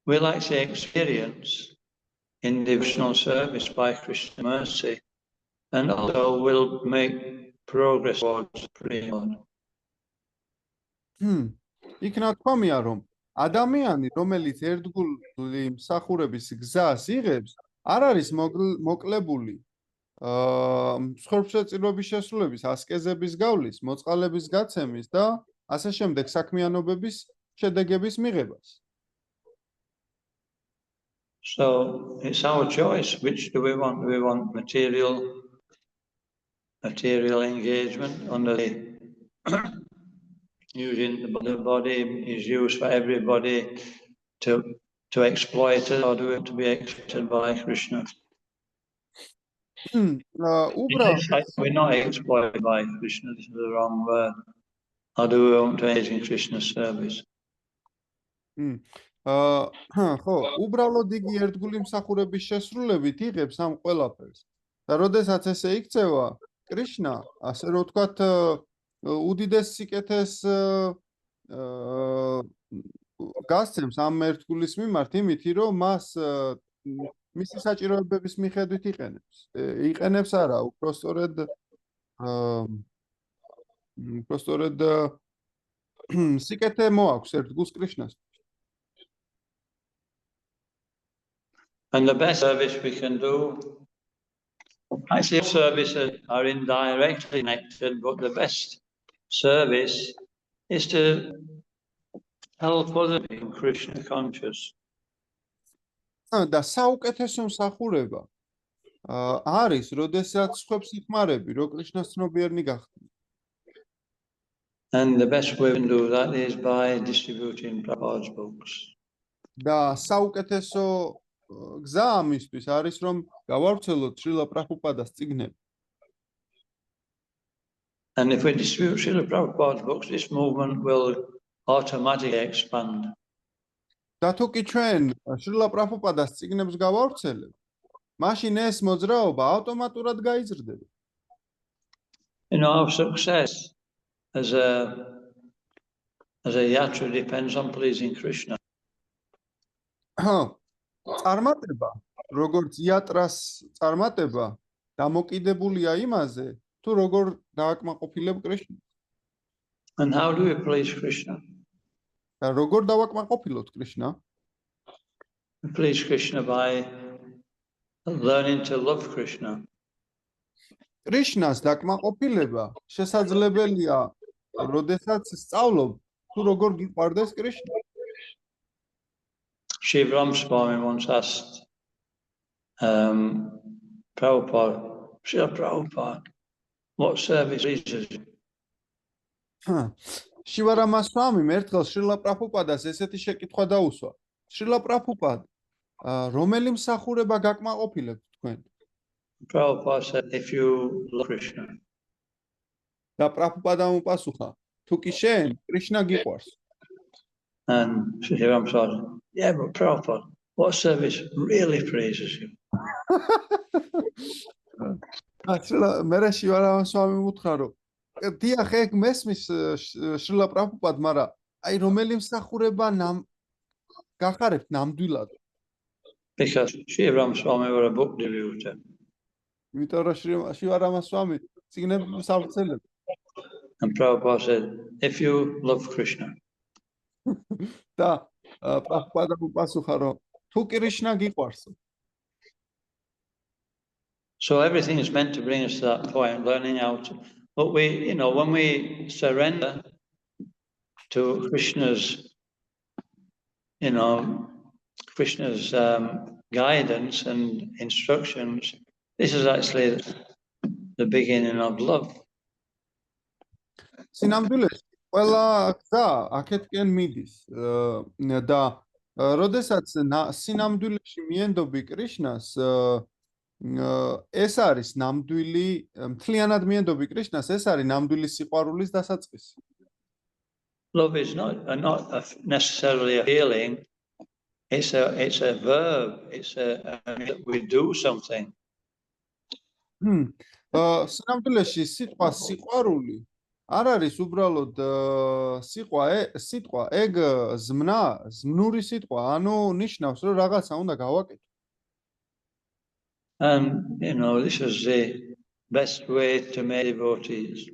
we'll actually experience in devotional service by Krishna mercy, and also will make progress towards Kriya Lord. იქნა თქვამია, რომ ადამიანი, რომელიც ერთგული მსახურების გზას იღებს, არ არის მოკლებული მსხვერპლშეწირვების შესრულების, ასკეზების გავლის, მოწყალების გაცემის და ასე შემდეგ საქმიანობების შედეგების მიღებას. So it's our choice. Which do we want? Do we want material engagement under the using the body is used for everybody to exploit it, or do we want to be exploited by Krishna? We're not exploited by Krishna, this is the wrong word. Or do we want to engage in Krishna's service? ხო, უბრალოდ იგი ერთგული მსახურების შესრულებით იღებს ამ ყველაფერს. და როდესაც ესე იქცევა, კრიშნა, ასე რომ ვთქვათ, უდიდეს სიკეთეს გასცემს ამ ერთგულის მიმართ იმითი, რომ მას მისი საჭიროებების მიხედვით იყენებს არა, უფრო სწორედ Prostred სიკეთე მოაქვს ერთგულს კრიშნას. And the best service we can do, I say services are indirectly connected, but the best service is to help others being Krishna conscious. და საუკეთესო მსახურება არის, როდესაც სხვებს იხმარები, რომ კრიშნას ცნობიერნი გახდნენ. And the best way we can do that is by distributing Prabhupada's books. და საუკეთესო გზა ამისთვის არის, რომ გავავრცელოთ შრილა პრაბჰუპადას წიგნები. And if we distribute Srila Prabhupada's books, this movement will automatically expand. და თუ კი ჩვენ შრილა პრაბჰუპადას წიგნებს გავავრცელებთ, მაშინ ეს მოძრაობა ავტომატურად გაიზრდება. You know, our success as a yatra depends on pleasing Krishna. წარმატება, როგორც იატრას წარმატება, დამოკიდებულია იმაზე, თუ როგორ დააკმაყოფილებ კრიშნას. And how do we please Krishna? და როგორ დავაკმაყოფილოთ კრიშნა? We please Krishna by learning to love Krishna. კრიშნას დაკმაყოფილება შესაძლებელია, როდესაც სწავლობ, თუ როგორ გიყვარდეს კრიშნა. Shiva Swami once asked Prabhupada, Srila Prabhupada, what service pleases you? შივარამა სვამიმ ერთხელ შრილა პრაბჰუპადას ესეთი შეკითხვა დაუსვა. შრილა პრაბჰუპად, რომელი მსახურება გაკმაყოფილებთ თქვენ? Prabhupada said, if you love Krishna. და პრაბჰუპადამ უპასუხა, თუ კი შენ კრიშნა გიყვარს. And Shiva Swami said, yeah, but Prabhupada, what service really pleases you? მერე შივარამა სვამიმ უთხრა, რომ დიახ, ეგ მესმის შრილა პრაბჰუპად, მაგრამ აი რომელი მსახურება გახარებთ ნამდვილად? Because Shiva Swami was a book distributor. იმიტომ რომ შივარამა სვამი წიგნებს ავრცელებს. And Prabhupada said, if you love Krishna. და პრაბჰუპადამ უპასუხა, რომ თუ კრიშნა გიყვარს. So everything is meant to bring us to that point, learning how to. But we, you know, when we surrender to Krishna's, you know, Krishna's guidance and instructions, this is actually the beginning of love. სინამდვილეში ყველა გზა აქეთკენ მიდის და როდესაც სინამდვილეში მიენდობი კრიშნას, ეს არის ნამდვილი, მთლიანად მიენდობი კრიშნას, ეს არის ნამდვილი სიყვარულის დასაწყისი. Love is not necessarily a feeling. It's a verb. We do something. სინამდვილეში სიტყვა სიყვარული არ არის უბრალოდ სიტყვა, ეგ ზმნური სიტყვა, ანუ ნიშნავს, რომ რაღაცა უნდა გავაკეთო. And you know, this is the best way to make devotees.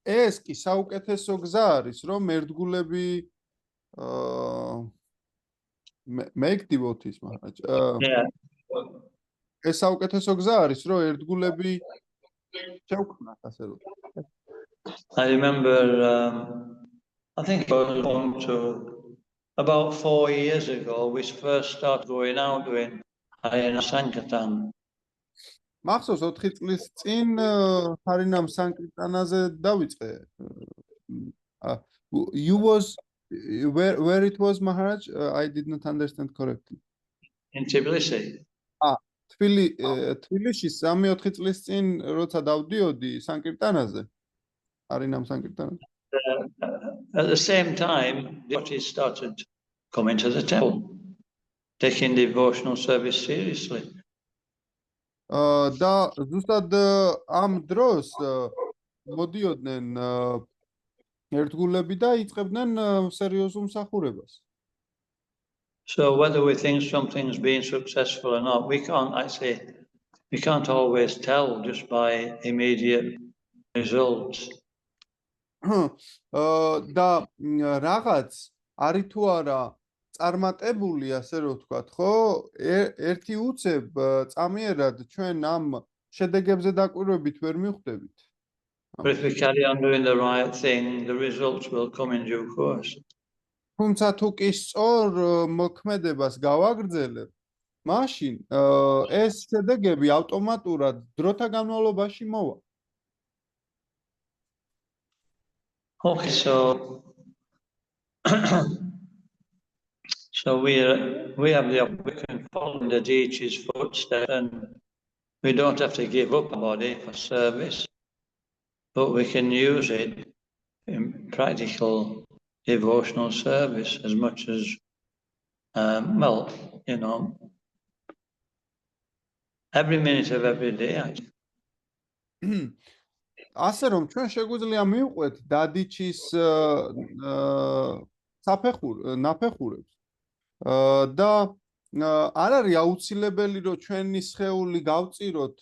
ეს კი საუკეთესო გზა არის, რომ ერთგულები make devotees, Yeah. ეს საუკეთესო გზა არის, რომ ერთგულები შევქმნათ, ასე რომ. I remember, I think it was about 4 years ago, we first started going out doing Harina Sankirtan. მახსოვს 4 წლის წინ ჰარინამ სანკირტანაზე დავიწყე. You was where it was, Maharaj? I did not understand correctly. In Tbilisi. თბილისში 3-4 წლის წინ როცა დავდიოდი სანკირტანაზე. ჰარინამ სანკირტანაზე. At the same time, devotees started coming to the temple, taking devotional service seriously. და ზუსტად ამ დროს მოდიოდნენ ერთგულები და იწყებდნენ სერიოზულ მსახურებას. So whether we think something's been successful or not, we can't always tell just by immediate results. და რაღაც არის თუ არა წარმატებული, ასე რომ ვთქვათ, ხო? ერთი უცებ წამიერად ჩვენ ამ შედეგებზე დაკვირვებით ვერ მივხვდებით. But if we carry on doing the right thing, the results will come in due course. თუმცა თუ კი სწორ მოქმედებას გავაგრძელებ, მაშინ ეს შედეგები ავტომატურად დროთა განმავლობაში მოვა. Okay, so we have we can follow the Deity's footsteps, and we don't have to give up our body for service, but we can use it in practical devotional service as much as, well, you know, every minute of every day. ასე რომ ჩვენ შეგვიძლია მივყვეთ დადიჩის ნაფეხურებს და არ არის აუცილებელი რომ ჩვენი სხეული გავწიროთ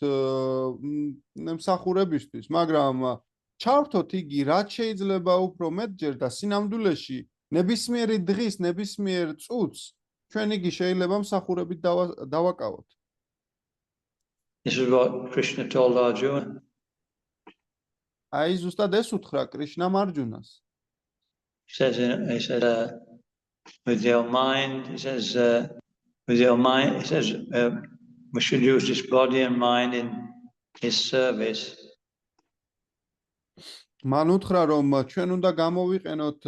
მსახურებისთვის, მაგრამ ჩავრთოთ იგი რაც შეიძლება უფრო მეტჯერ და სინამდვილეში ნებისმიერი დღის ნებისმიერ წუთს ჩვენ იგი შეიძლება მსახურებით დავაკავოთ. This is what Krishna told Arjuna. აი ზუსტად ეს უთხრა კრიშნამ არჯუნას. He said, with your mind, he says, with your mind, he says, we should use this body and mind in his service. მან უთხრა რომ ჩვენ უნდა გამოვიყენოთ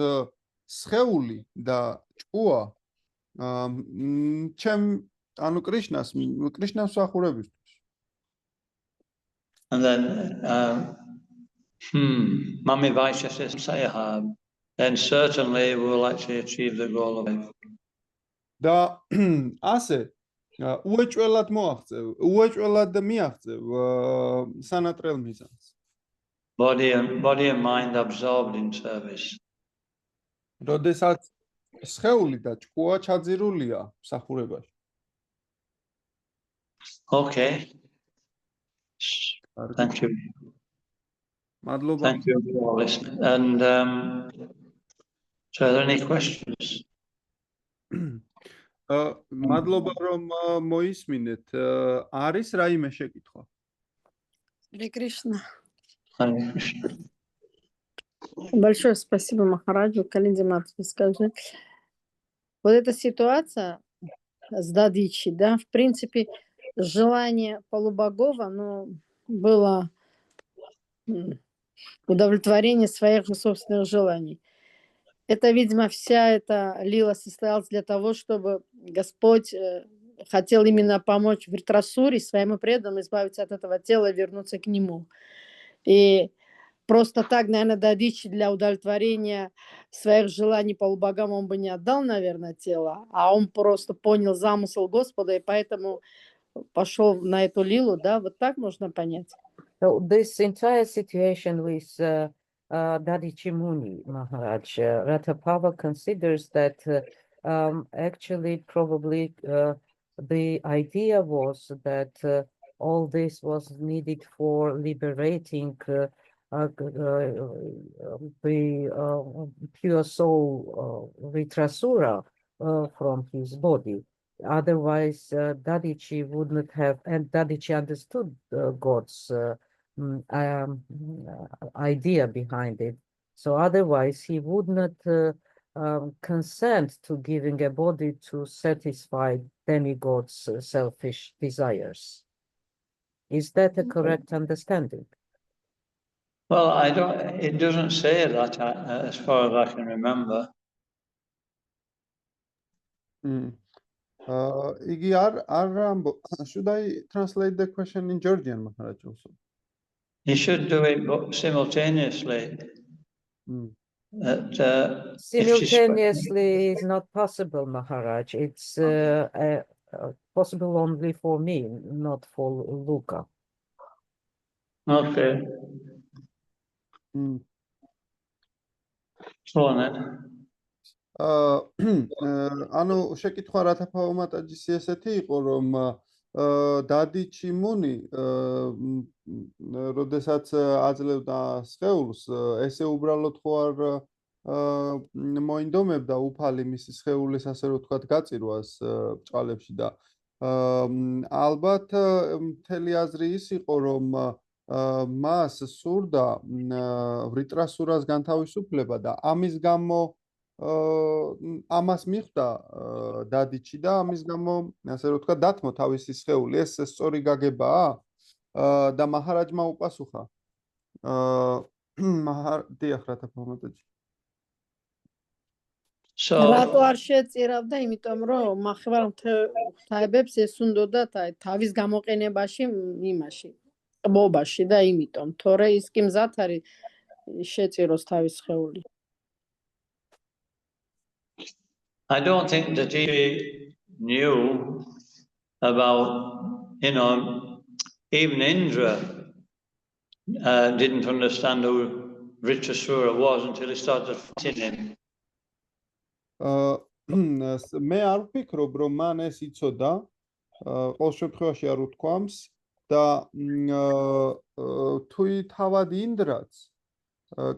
სხეული და ჭკუა ანუ კრიშნას მსახურებისთვის. And then Mami Vaishya says, then certainly we will actually achieve the goal of life. და ასე უეჭველად მიაღწევ სანატრელ მიზანს. Body and mind absorbed in service. როდესაც სხეული და ჭკუა ჩაძირულია მსახურებაში. Okay. Thank you. მადლობა. Thank you for listening. And so are there any questions? მადლობა რომ მოისმინეთ. არის რაიმე შეკითხვა? Харе Кришна. Hare Krishna. Большое спасибо, Махараджу. Калинди Матушка, скажи. Вот эта ситуация с Дадичи, да, в принципе, желание полубогов, оно было удовлетворение своих же собственных желаний. Это, видимо, вся эта лила состоялась для того, чтобы Господь хотел именно помочь Вритрасуре, своему преданным, избавиться от этого тела и вернуться к нему. И просто так, наверное, Дадичи для удовлетворения своих желаний полубогам он бы не отдал, наверное, тело, а он просто понял замысел Господа и поэтому пошел на эту лилу, да, вот так можно понять. So this entire situation with Dadichi Muni Maharaj, Ratapava considers that actually probably the idea was that all this was needed for liberating the pure soul Vritrasura from his body. Otherwise, Dadichi would not have, and Dadichi understood God's idea behind it. So otherwise, he would not consent to giving a body to satisfy demigods' selfish desires. Is that a correct understanding? Well, it doesn't say that as far as I can remember. Should I translate the question in Georgian, Maharaj, also? You should do it simultaneously. Simultaneously is not possible, Maharaj. It's possible only for me, not for Luca. Okay. Go on then. ანუ შეკითხვა რათაფაო მატაჯის ესეთი იყო, რომ დადი ჩიმუნი როდესაც აძლევდა სხეულს ესე უბრალოდ ხო არ მოინდომებდა უფალი მისი სხეულის ასე რომ ვთქვათ გაწირვას ბჭყალებში და ალბათ მთელი აზრი ის იყო რომ მას სურდა ვრიტრასურას განთავისუფლება და ამის გამო ამას მიხვდა დადიჩი და ამის გამო ასე რომ ვთქვათ დათმო თავისი სხეული ეს სწორი გაგებაა და მაჰარაჯმა უპასუხა დიახ რა თქმა უნდა So, რატო არ შეწირავდა იმიტომ რომ მახევარ-ღვთაებებს ეს უნდოდათ აი თავის გამოყენებაში იმაში ყბობაში და იმიტომ თორე ის კი მზად არის შეწიროს თავის სხეული I don't think that he knew about, even Indra didn't understand who Vritrasura was until he started fighting him. მე არ ვფიქრობ რომ მან ეს იცოდა ყოველ შემთხვევაში არ უთქვამს და თუ თავად ინდრაც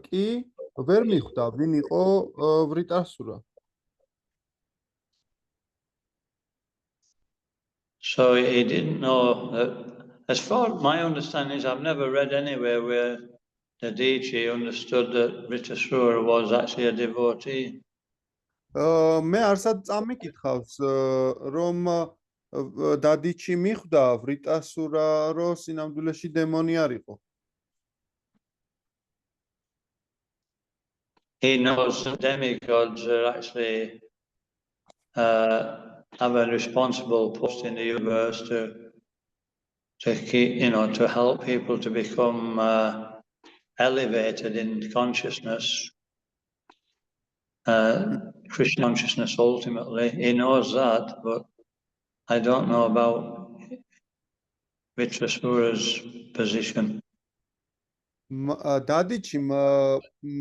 კი ვერ მიხვდა ვინ იყო ვრიტრასურა So he didn't know that. As far as my understanding is, I've never read anywhere where the Dadichi understood that Vritrasura was actually a devotee. მე არსად წამიკითხავს რომ დადიჩი მიხვდა ვრიტრასურა რომ სინამდვილეში დემონი არ იყო He knows that demigods are actually have a responsible post in the universe to keep, to help people to become elevated in consciousness, Krishna consciousness ultimately. He knows that, but I don't know about Vritrasura's position. დადიჩი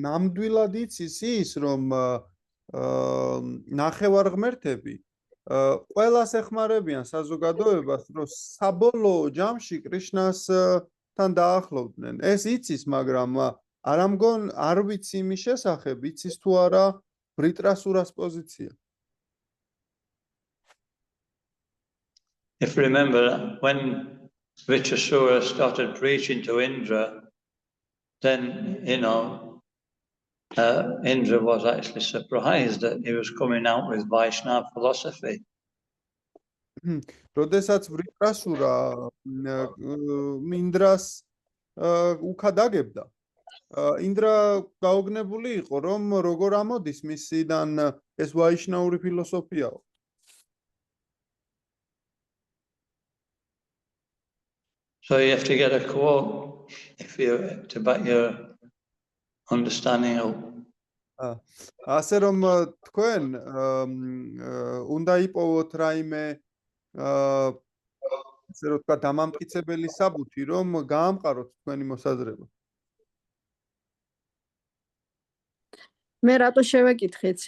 ნამდვილად იცის ის რომ ნახევარ ღმერთები ყველას ეხმარებიან საზოგადოებას რომ საბოლოო ჯამში კრიშნასთან დაახლოვდნენ ეს იცის მაგრამ არ ვიცი იმის შესახებ იცის თუ არა ვრიტრასურას პოზიცია If you remember, when Vritrasura started preaching to Indra, then, Indra was actually surprised that he was coming out with Vaishnava philosophy. როდესაც ვრიტრასურა ინდრას უკად აგებდა ინდრა გაოგნებული იყო რომ როგორ ამოდის მისიდან ეს ვაიშნაური ფილოსოფიაო So you have to get a quote to back your understanding of. ასე რომ თქვენ უნდა იპოვოთ რაიმე ასე რომ თქვა დამამტკიცებელი საბუთი რომ გაამყაროთ თქვენი მოსაზრება მე რატო შევეკითხეთ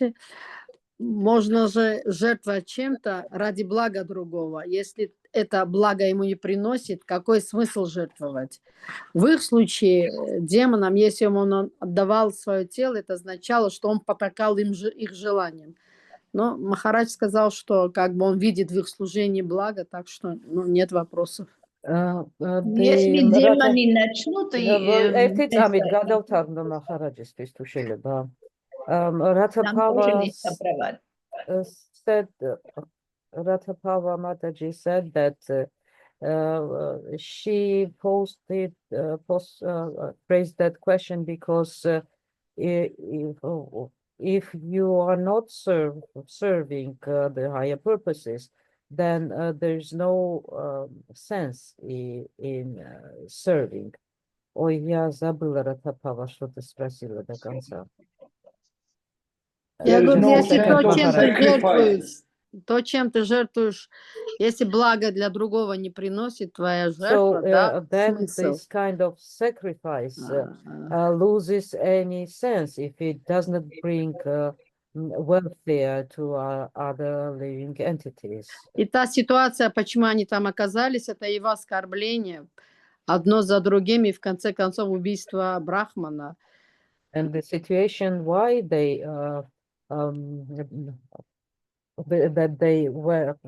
можно же жертвовать чем-то ради блага другого. Если это благо ему не приносит, какой смысл жертвовать? В их случае демонам, если он отдавал свое тело, это означало, что он потакал их желаниям. Но Махарадж сказал, что как бы он видит в их служении благо, так что нет вопросов. Если демоны начнут... ერთი წამით გადავთარგმნო მახარაჯისთვის თუ შეიძლება. Ratapava Mataji said that she raised that question because if you are not serving the higher purposes, then there's no sense in serving. Ой, я забыла Ратапава, что ты спросила до конца. Я говорю, если то, чем ты жертвуешь, если благо для другого не приносит твоя жертва, then смысл. this kind of sacrifice loses any sense if it does not bring welfare to other living entities. И та ситуация, почему они там оказались, это его оскорбление одно за другим, и в конце концов убийство Брахмана. And the situation why they that they were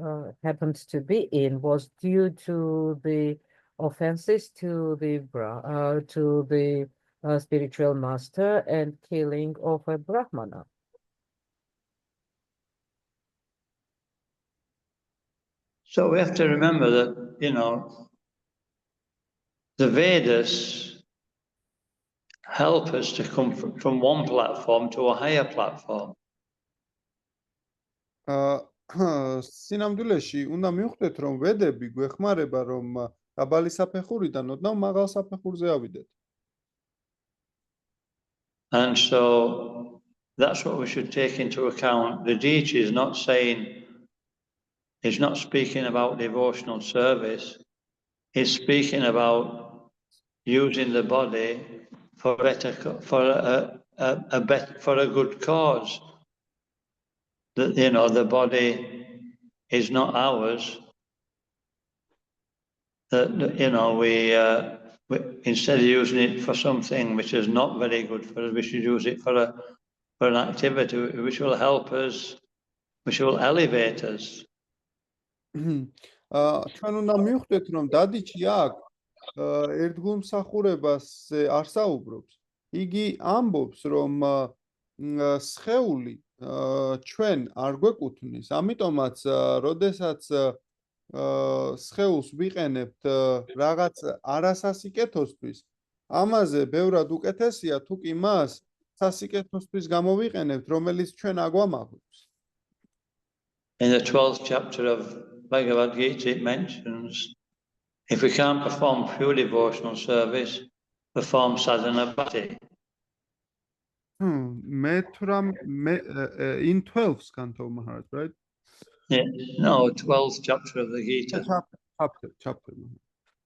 happened to be in was due to the offenses to the spiritual master and killing of a Brahmana. So we have to remember that, the Vedas help us to come from one platform to a higher platform. სინამდვილეში უნდა მივხვდეთ, რომ ვედები გვეხმარება, რომ დაბალი საფეხურიდან ოდნავ მაღალ საფეხურზე ავიდეთ. And so that's what we should take into account. The deity is not he's not speaking about devotional service. He's speaking about using the body for a good cause. That the body is not ours. That we instead of using it for something which is not very good for us, we should use it for an activity which will help us, which will elevate us. ჩვენ უნდა მივხვდეთ, რომ დადიჩი აქ ერთგულმსახურებას არ საუბრობს. იგი ამბობს, რომ სხეული ჩვენ არ გვეკუთვნის, ამიტომაც როდესაც სხეულს ვიყენებთ რაღაც არასასიკეთოსთვის, ამაზე ბევრად უკეთესია თუ კი მას სასიკეთოსთვის გამოვიყენებთ, რომელიც ჩვენ აგვამაღლებს. In the 12th chapter of Bhagavad Gita, it mentions, if we can't perform pure devotional service, perform sadhana bhakti. In 12th canto, Maharaj, right? Yeah, no, 12th chapter of the Gita. Chapter.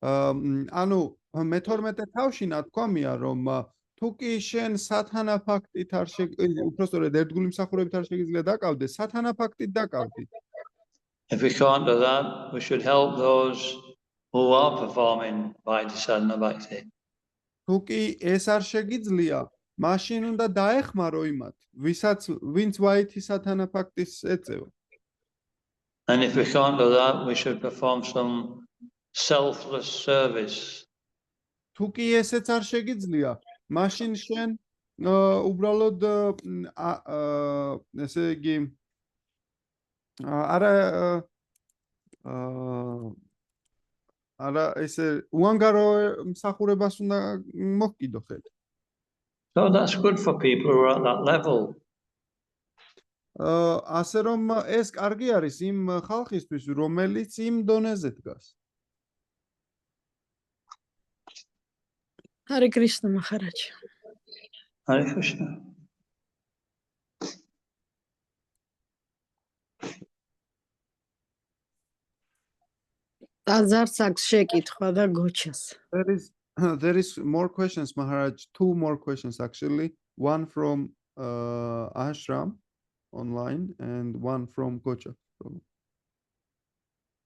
ანუ მე-12 თავში ნათქვამია, რომ თუ კი შენ სათანა ფაქტით არ უпростоრედ ერთგული მსახურებით არ შეგიძლია დაკავდე, სათანა ფაქტით დაკავდი. If we can't do that, we should help those who are performing by sadhana bhakti. თუ კი ეს არ შეგიძლია, მაშინ უნდა დაეხმარო იმათ, ვინც ვაითი სათანა ფაქტის ეწევა. And if we can't do that, we should perform some selfless service. თუ კი ესეც არ შეგიძლია, მაშინ შენ უბრალოდ ესე იგი არა ესე უანგარო მსახურებას უნდა მოგკიდო ხელი. So that's good for people who are at that level. ასე რომ ეს კარგი არის იმ ხალხისთვის, რომელიც იმ დონეზე დგას. Харе Кришна, Махарадж. Hare Krishna. Азарც აქვს შეკითხვა და გოჩას. There is more questions, Maharaj. Two more questions actually. One from Ashram online and one from Gocha.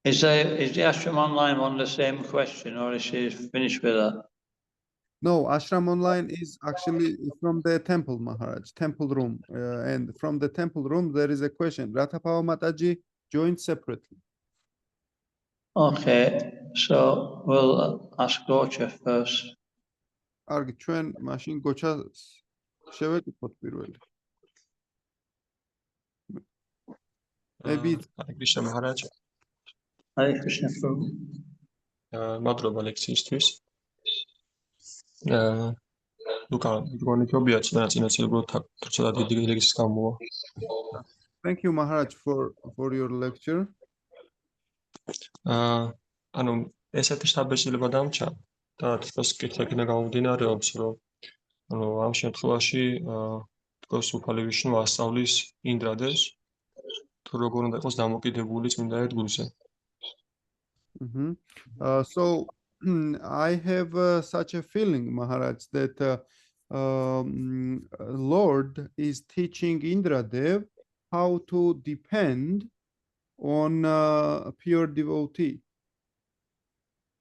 Is the ashram online on the same question, or is she finished with that? No, Ashram online is actually from the temple, Maharaj, temple room. And from the temple room, there is a question. Ratapava Mataji joined separately. Okay, so we'll ask Gocha first. Argi, ჩვენ მაშინ გოჩას შევეკითხოთ პირველი. Hare Krishna Maharaj. Hare Krishna Prabhu. მადლობა ლექციისთვის. ლუკა, გონიკობია წინაწინაცილებლად თორსა დიდი ლექსის გამოვა. Thank you, Maharaj, for your lecture. ანუ ესეთი შთაბეჭდილება დამჭა და თქოს კითხვა გამომდინარეობს, რომ ანუ ამ შემთხვევაში თქოს უფალი ვიშნუ ასწავლის ინდრადეს თუ როგორ უნდა იყოს დამოკიდებული წმინდა ერთგულზე. So I have such a feeling, Maharaj, that Lord is teaching Indradev how to depend on a pure devotee.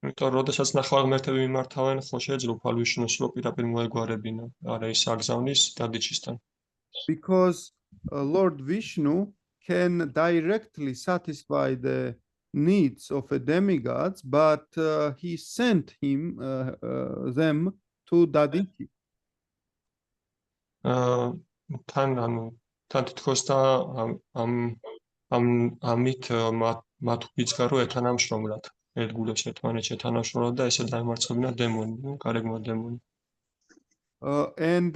იმიტომ რომ როდესაც ნახევარ ღმერთები მიმართავენ, ხო შეიძლება უფალ ვიშნუს რომ პირდაპირ მოეგვარებინა, არა ის აგზავნის დადიჩისთან. Because Lord Vishnu can directly satisfy the needs of a demigods, but he sent them to Daditi. თან თითქოს და ამით მათ ვიძღა რომ ეთანამშრომლად ერთგულებს ერთმანეთს ეთანამშრომლად და ესე დაემარცხებინა დემონი, გარეგნული დემონი. And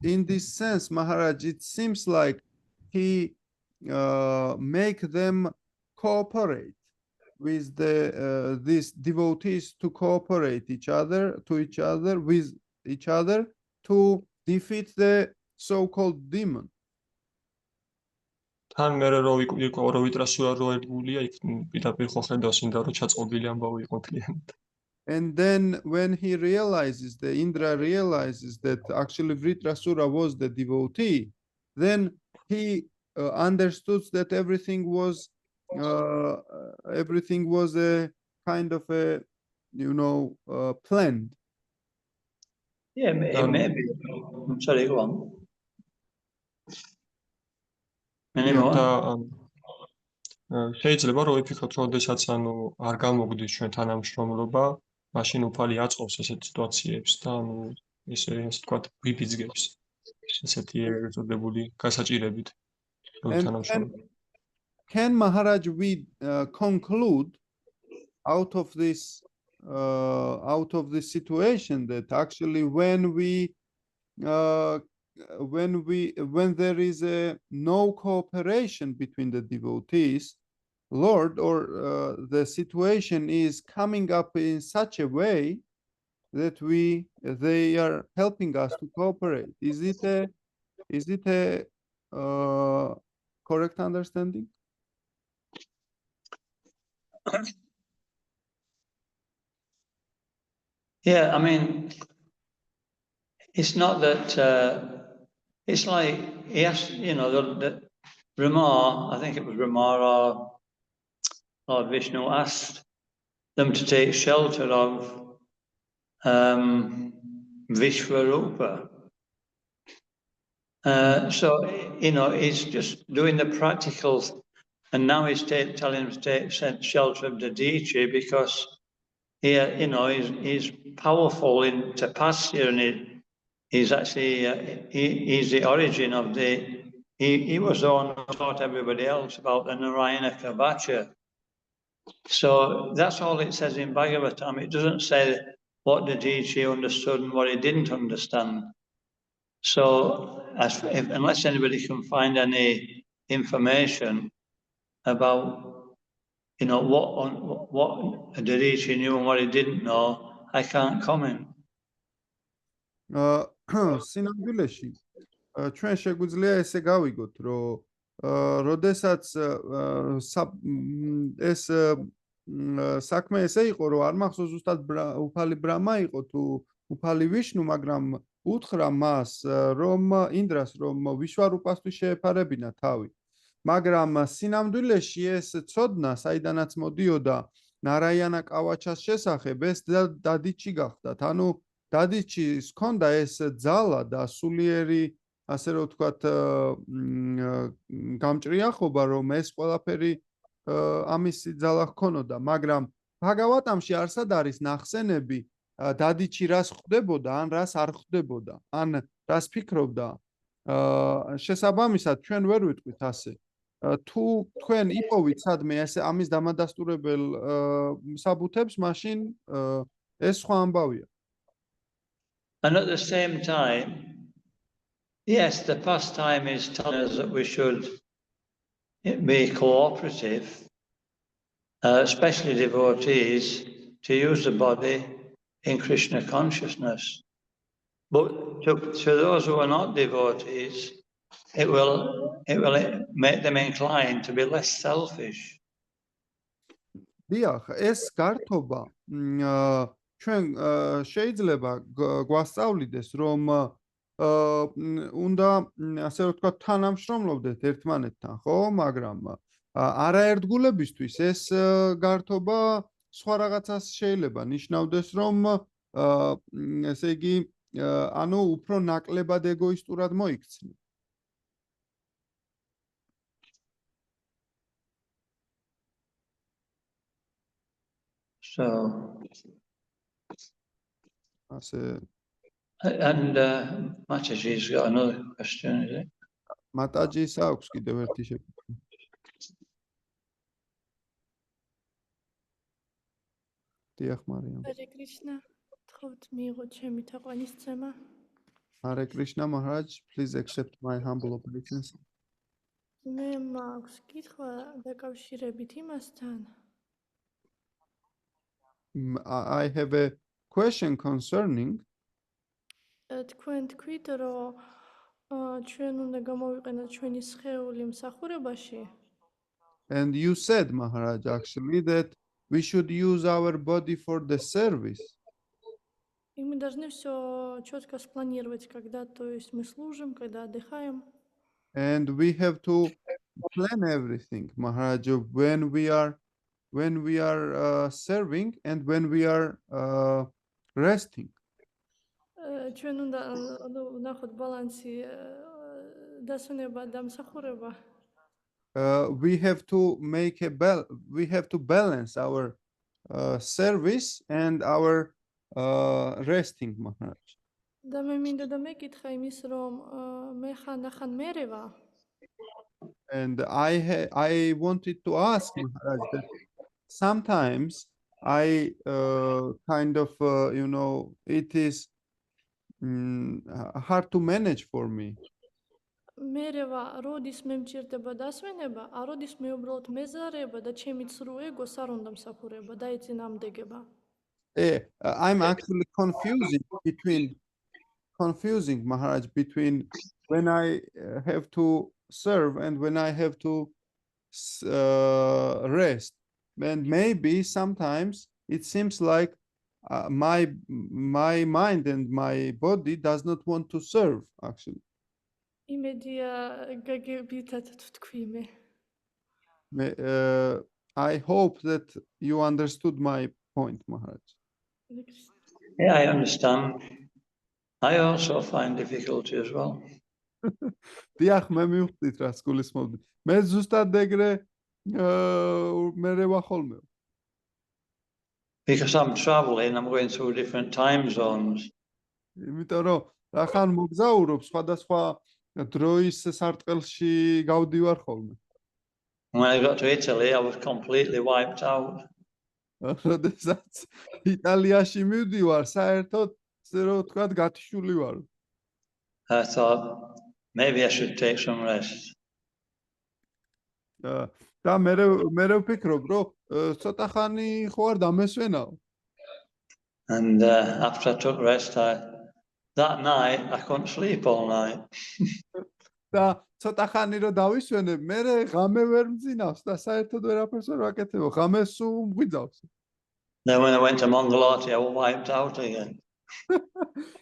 in this sense, Maharaj, it seems like he make them cooperate with these devotees to cooperate with each other to defeat the so-called demon. თან მერე რო იყო რო ვიტრასურა რო ერთგულია იქ პირდაპირ ხო ხედავს ინდა რომ ჩაწყობილი ამბავი იყო მთლიანად. And then when he realizes, the Indra realizes that actually Vritrasura was the devotee, then he understood that everything was a kind of a, planned. Yeah, maybe. I'm sorry, go on. შეიძლება რომ ვიფიქროთ რომ შესაძ ანუ არ გამოგდის ჩვენ თანამშრომლობა, მაშინ უფალი აწყობს ესეთ სიტუაციებს და ანუ ისე ვთქვათ ბიბიძგებს ესეთი ერთობლივი გასაჭირებით თანამშრომლობა. Can Maharaj we conclude out of this situation that actually when there is no cooperation between the devotees, Lord, or the situation is coming up in such a way that they are helping us to cooperate. Is it a correct understanding? Yeah, I mean, it's not that. It's like yes, the Brahma. I think it was Brahma or Lord Vishnu asked them to take shelter of Vishwarupa. So he's just doing the practicals, and now he's telling him to take shelter of Dadichi because he's powerful in tapasya, and he's actually he's the origin of he was the one who taught everybody else about the Narayana Kavacha. So that's all it says in Bhagavatam. It doesn't say what Dadichi understood and what he didn't understand. So unless anybody can find any information about what Dadichi knew and what he didn't know, I can't comment. სინამდვილეში ჩვენ შეგვიძლია ესე გავიგოთ, რომ როდესაც ეს საქმე ესე იყო, რომ არ მახსოვს ზუსტად უფალი ბრამა იყო თუ უფალი ვიშნუ, მაგრამ უთხრა მას, რომ ინდრას, რომ ვიშვარუპასთვის შეეფარებინა თავი. მაგრამ სინამდვილეში ეს ცოდნა, საიდანაც მოდიოდა ნარაიანა კავაჩას შესახებ, ეს დადიჩი გახდათ. ანუ დადიჩის ჰქონდა ეს ძალა და სულიერი, ასე რომ ვთქვათ, გამჭრიახობა, რომ ეს ყველაფერი ამისი ძალა ჰქონოდა, მაგრამ ბჰაგავატამში არსად არის ნახსენები დადიჩი რას ხვდებოდა, ან რას არ ხვდებოდა, ან რას ფიქრობდა. შესაბამისად ჩვენ ვერ ვიტყვით ასე. თუ თქვენ იპოვით სადმე ესე ამის დამადასტურებელ საბუთებს, მაშინ ეს სხვა ამბავია. And at the same time, yes, the pastime is telling us that we should be cooperative, especially devotees, to use the body in Krishna consciousness. But to those who are not devotees, it will make them inclined to be less selfish. დიახ, ეს გართობა ჩვენ შეიძლება გვასწავლიდეს, რომ უნდა ასე ვთქვათ თანამშრომლობდეთ ერთმანეთთან, ხო? მაგრამ არაერთგულებისთვის ეს გართობა სხვა რაღაცას შეიძლება ნიშნავდეს, რომ ესე იგი ანუ უფრო ნაკლებად ეგოისტურად მოიქცნენ. So, ასე and Mataji's got another question, is it? მატაჯის აქვს კიდევ ერთი შეკითხვა. დიახ, მარიამ. Hare Krishna, თხოვთ მიიღოთ ჩემი თაყვანისცემა. Hare Krishna Maharaj, please accept my humble obeisance. მე მაქვს კითხვა დაკავშირებით იმასთან, I have a question concerning თქვენ თქვით, რომ ჩვენ უნდა გამოვიყენოთ ჩვენი სხეული მსახურებაში, and you said Maharaj actually that we should use our body for the service. и мы должны все четко спланировать, когда, то есть мы служим, когда отдыхаем. And we have to plan everything, Maharaj, when we are serving and when we are resting. ჩვენ უნდა ვნახოთ ბალანსი დასვენება და მსახურება. We have to make we have to balance our service and our resting, Maharaj. და მე მინდა და მეკითხა იმის, რომ მე ხანდახან მერევა. And I wanted to ask Maharaj that sometimes I kind of it is hard to manage for me. მერევა როდის მე მჭირდება დასვენება, აროდის მე უბრალოდ მეზარება და ჩემი ცრუ ეგოს არ უნდა მსახურება და ეწინამდეგება. I'm actually confusing Maharaj between when I have to serve and when I have to rest. And maybe sometimes it seems like my mind and my body does not want to serve actually. იმედია გაგებითად თუ თქვი მე. I hope that you understood my point, Maharaj. Yeah, I understand. I also find difficulty as well. დიახ, მე მივხვდით რა სკულისმოდი. მე ზუსტად ეგრე მერევა ხოლმე. Because I'm traveling, I'm going through different time zones. იმიტომ რომ რახან მოგზაურობ სხვადასხვა დროის სარტყელში გავდივარ ხოლმე. When I got to Italy, I was completely wiped out. როდესაც იტალიაში მივდივარ, საერთოდ ესე რომ ვთქვათ, გათიშული ვარ. I thought maybe I should take some rest. და მე ვფიქრობ, რომ ცოტა ხანი ხო არ დამესვენაო. And after I took rest, that night I couldn't sleep all night. და ცოტა ხანი რომ დავისვენებ, მე ღამე ვერ მძინავს და საერთოდ ვერაფერს ვერ ვაკეთებ, ღამე სულ მღვიძავს. Then when I went to Mongolati, I was wiped out again.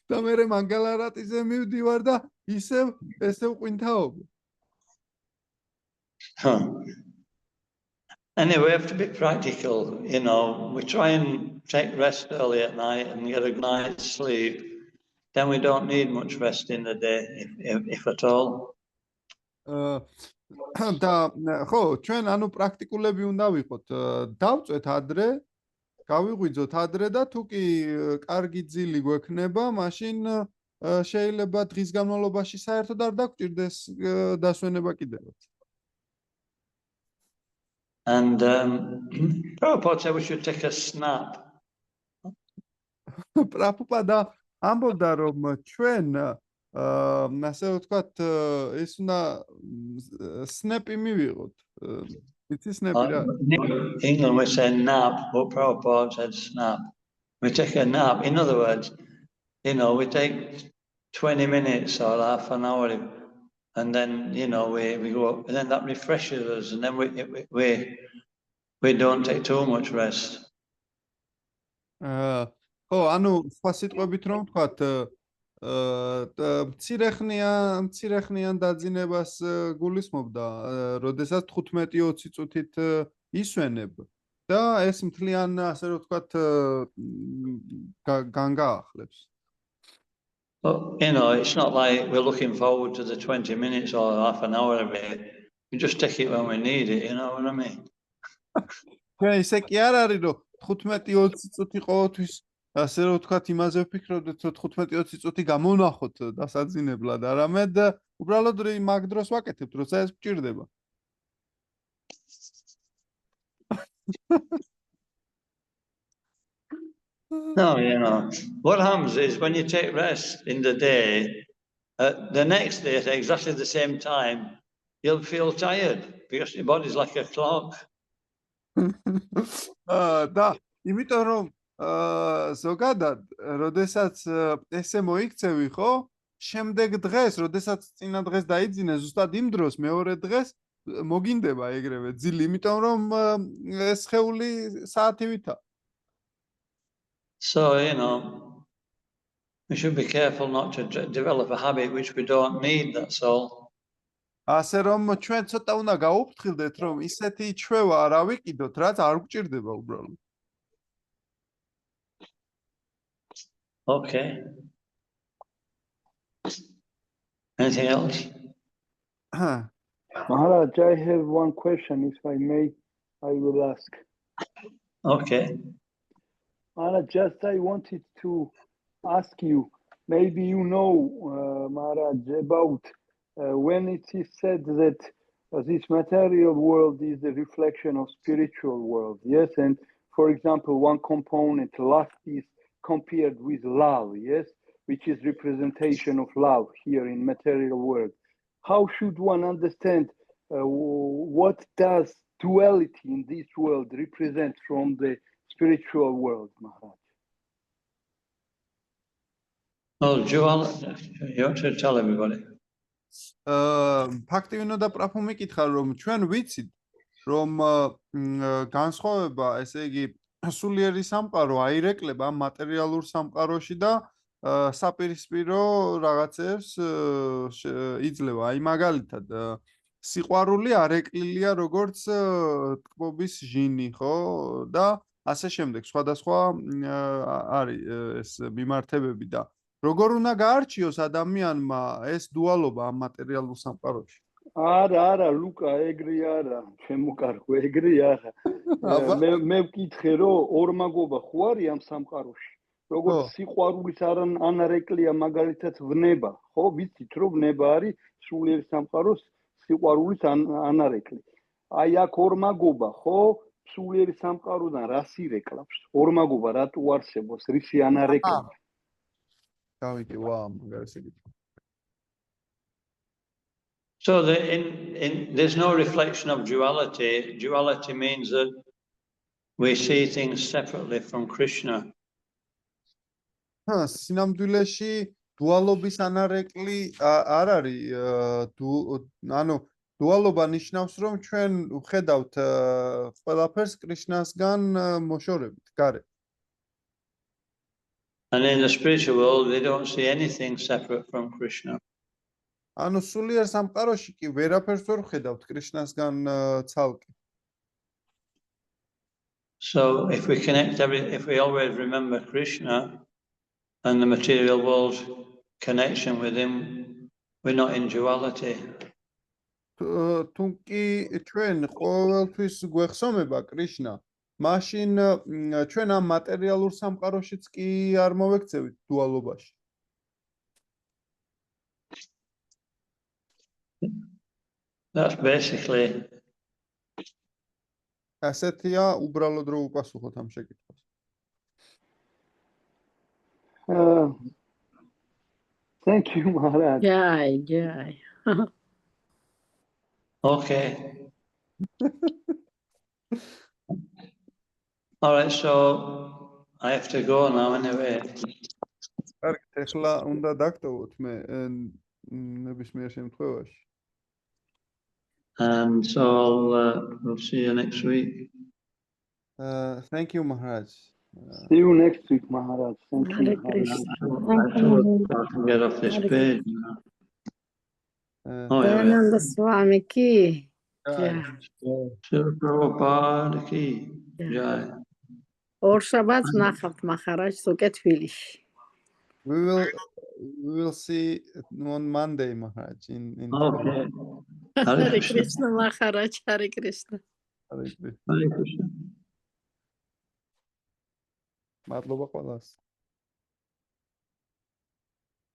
და მე მანგალარატიზე მივდივარ და ისევ ესე ვყვინთაობ. Anyway, we have to be practical, we try and take rest early at night and get a good night's sleep. Then we don't need much rest in the day, if at all. და ხო, ჩვენ ანუ პრაქტიკულები უნდა ვიყოთ. დავწვეთ ადრე, გავიღვიძოთ ადრე და თუ კი კარგი ძილი გვექნება, მაშინ შეიძლება დღის განმავლობაში საერთოდ არ დაგვჭირდეს დასვენება კიდევაც. And Prabhupada said we should take a snap. პრაბჰუპადა ამბობდა, რომ ჩვენ ასე ვთქვათ, ის უნდა სნეპი მივიღოთ. იცი სნეპი რა? In England we say nap, but Prabhupada said snap. We take a nap. In other words, we take 20 minutes or half an hour, and then we go up, and then that refreshes us, and then we don't take too much rest. ხო, ანუ სხვა სიტყვებით რომ ვთქვათ, მცირეხნიან დაძინებას გულისხმობდა, როდესაც 15-20 წუთით ისვენებ და ეს მთლიან, ასე რომ ვთქვათ, განგაახლებს. But, it's not like we're looking forward to the 20 minutes or half an hour of it. We just take it when we need it, you know what I mean? ისე კი არ არის, რომ 15-20 წუთი ყოველთვის, ასე რომ ვთქვათ, იმაზე ვფიქრობდეთ, რომ 15-20 წუთი გამოვნახოთ დასაძინებლად, არამედ უბრალოდ მაგ დროს ვაკეთებთ, როცა ეს გჭირდება. No, what happens is when you take rest in the day, the next day at exactly the same time, you'll feel tired because your body's like a clock. და იმიტომ რომ ზოგადად, როდესაც ესე მოიქცევი, ხო? შემდეგ დღეს, როდესაც წინა დღეს დაიძინე, ზუსტად იმ დროს მეორე დღეს მოგინდება ეგრევე ძილი, იმიტომ რომ ეს სხეული საათივითა. So, we should be careful not to develop a habit which we don't need, that's all. ასე რომ ჩვენ ცოტა უნდა გაუფრთხილდეთ, რომ ისეთი ჩვევა არ ავიკიდოთ, რაც არ გვჭირდება უბრალოდ. Okay. Anything else? Maharaj, I have one question, if I may, I will ask. Okay. Maharaj, just I wanted to ask you, maybe you know, Maharaj, about when it is said that this material world is a reflection of spiritual world, yes? And for example, one component, lust, is compared with love, yes? Which is representation of love here in material world. How should one understand what does duality in this world represent from the spiritual world, Maharaj? Well, duality, you want to tell everybody? ფაქტი უნდა პრაფო მიკითხა, რომ ჩვენ ვიცით, რომ განსხვავება, ესე იგი, სულიერი სამყარო აირეკლება მატერიალურ სამყაროში და საპირისპირო რაღაცებს იძლევა. აი მაგალითად, სიყვარული არეკლილია როგორც თქმობის ჟინი, ხო? და ასე შემდეგ, სხვადასხვა არის ეს მიმართებები და როგორ უნდა გაარჩიოს ადამიანმა ეს დუალობა ამ მატერიალურ სამყაროში? არა, ლუკა, ეგრე არა, შემოკარგო, ეგრე არა. მე ვკითხე, რომ ორმაგობა ხო არის ამ სამყაროში? როგორც სიყვარულის ანარეკლია მაგალითად ვნება, ხო? ვიცით, რომ ვნება არის სულიერ სამყაროს სიყვარულის ანარეკლი. აი აქ ორმაგობა, ხო? სულიერ სამყაროდან რას ირეკლავს? ორმაგობა რატო არსებობს? რისი ანარეკლება? გავიგე, მაგარი. So there's no reflection of duality. Duality means that we see things separately from Krishna. სინამდვილეში დუალობის ანარეკლი არ არის, ანუ დუალობა ნიშნავს, რომ ჩვენ ვხედავთ ყველაფერს კრიშნასგან მოშორებით, გარეთ. And in the spiritual world, they don't see anything separate from Krishna. ანუ სულიერ სამყაროში კი ვერაფერს ვერ ვხედავთ კრიშნასგან ცალკე. So if we always remember Krishna and the material world's connection with him, we're not in duality. თუნკი ჩვენ ყოველთვის გვეხსოვნება კრიშნა, მაშინ ჩვენ ამ მატერიალურ სამყაროშიც კი არ მოვექცევით დუალობაში. That's basically. ასეთია უბრალოდ რომ უპასუხოთ ამ შეკითხვას. Thank you, Maharaj. Jai. Okay. All right, so I have to go now anyway. კარგი, ახლა უნდა დაგტოვოთ მე ნებისმიერ შემთხვევაში. And so we'll see you next week. Thank you, Maharaj. See you next week, Maharaj. Thank Hare you. Krishna. I thought I can get off this page. Oh, yeah, Dayananda Swami ki. Jai. Srila Prabhupada ki jai. ორ შაბათს ნახავთ მახარაჯს უკვე თბილისში. We will see on Monday, Maharaj. In Okay. Hare Krishna Maharaj, Hare Krishna. Hare Krishna. Hare Krishna. მადლობა ყველას.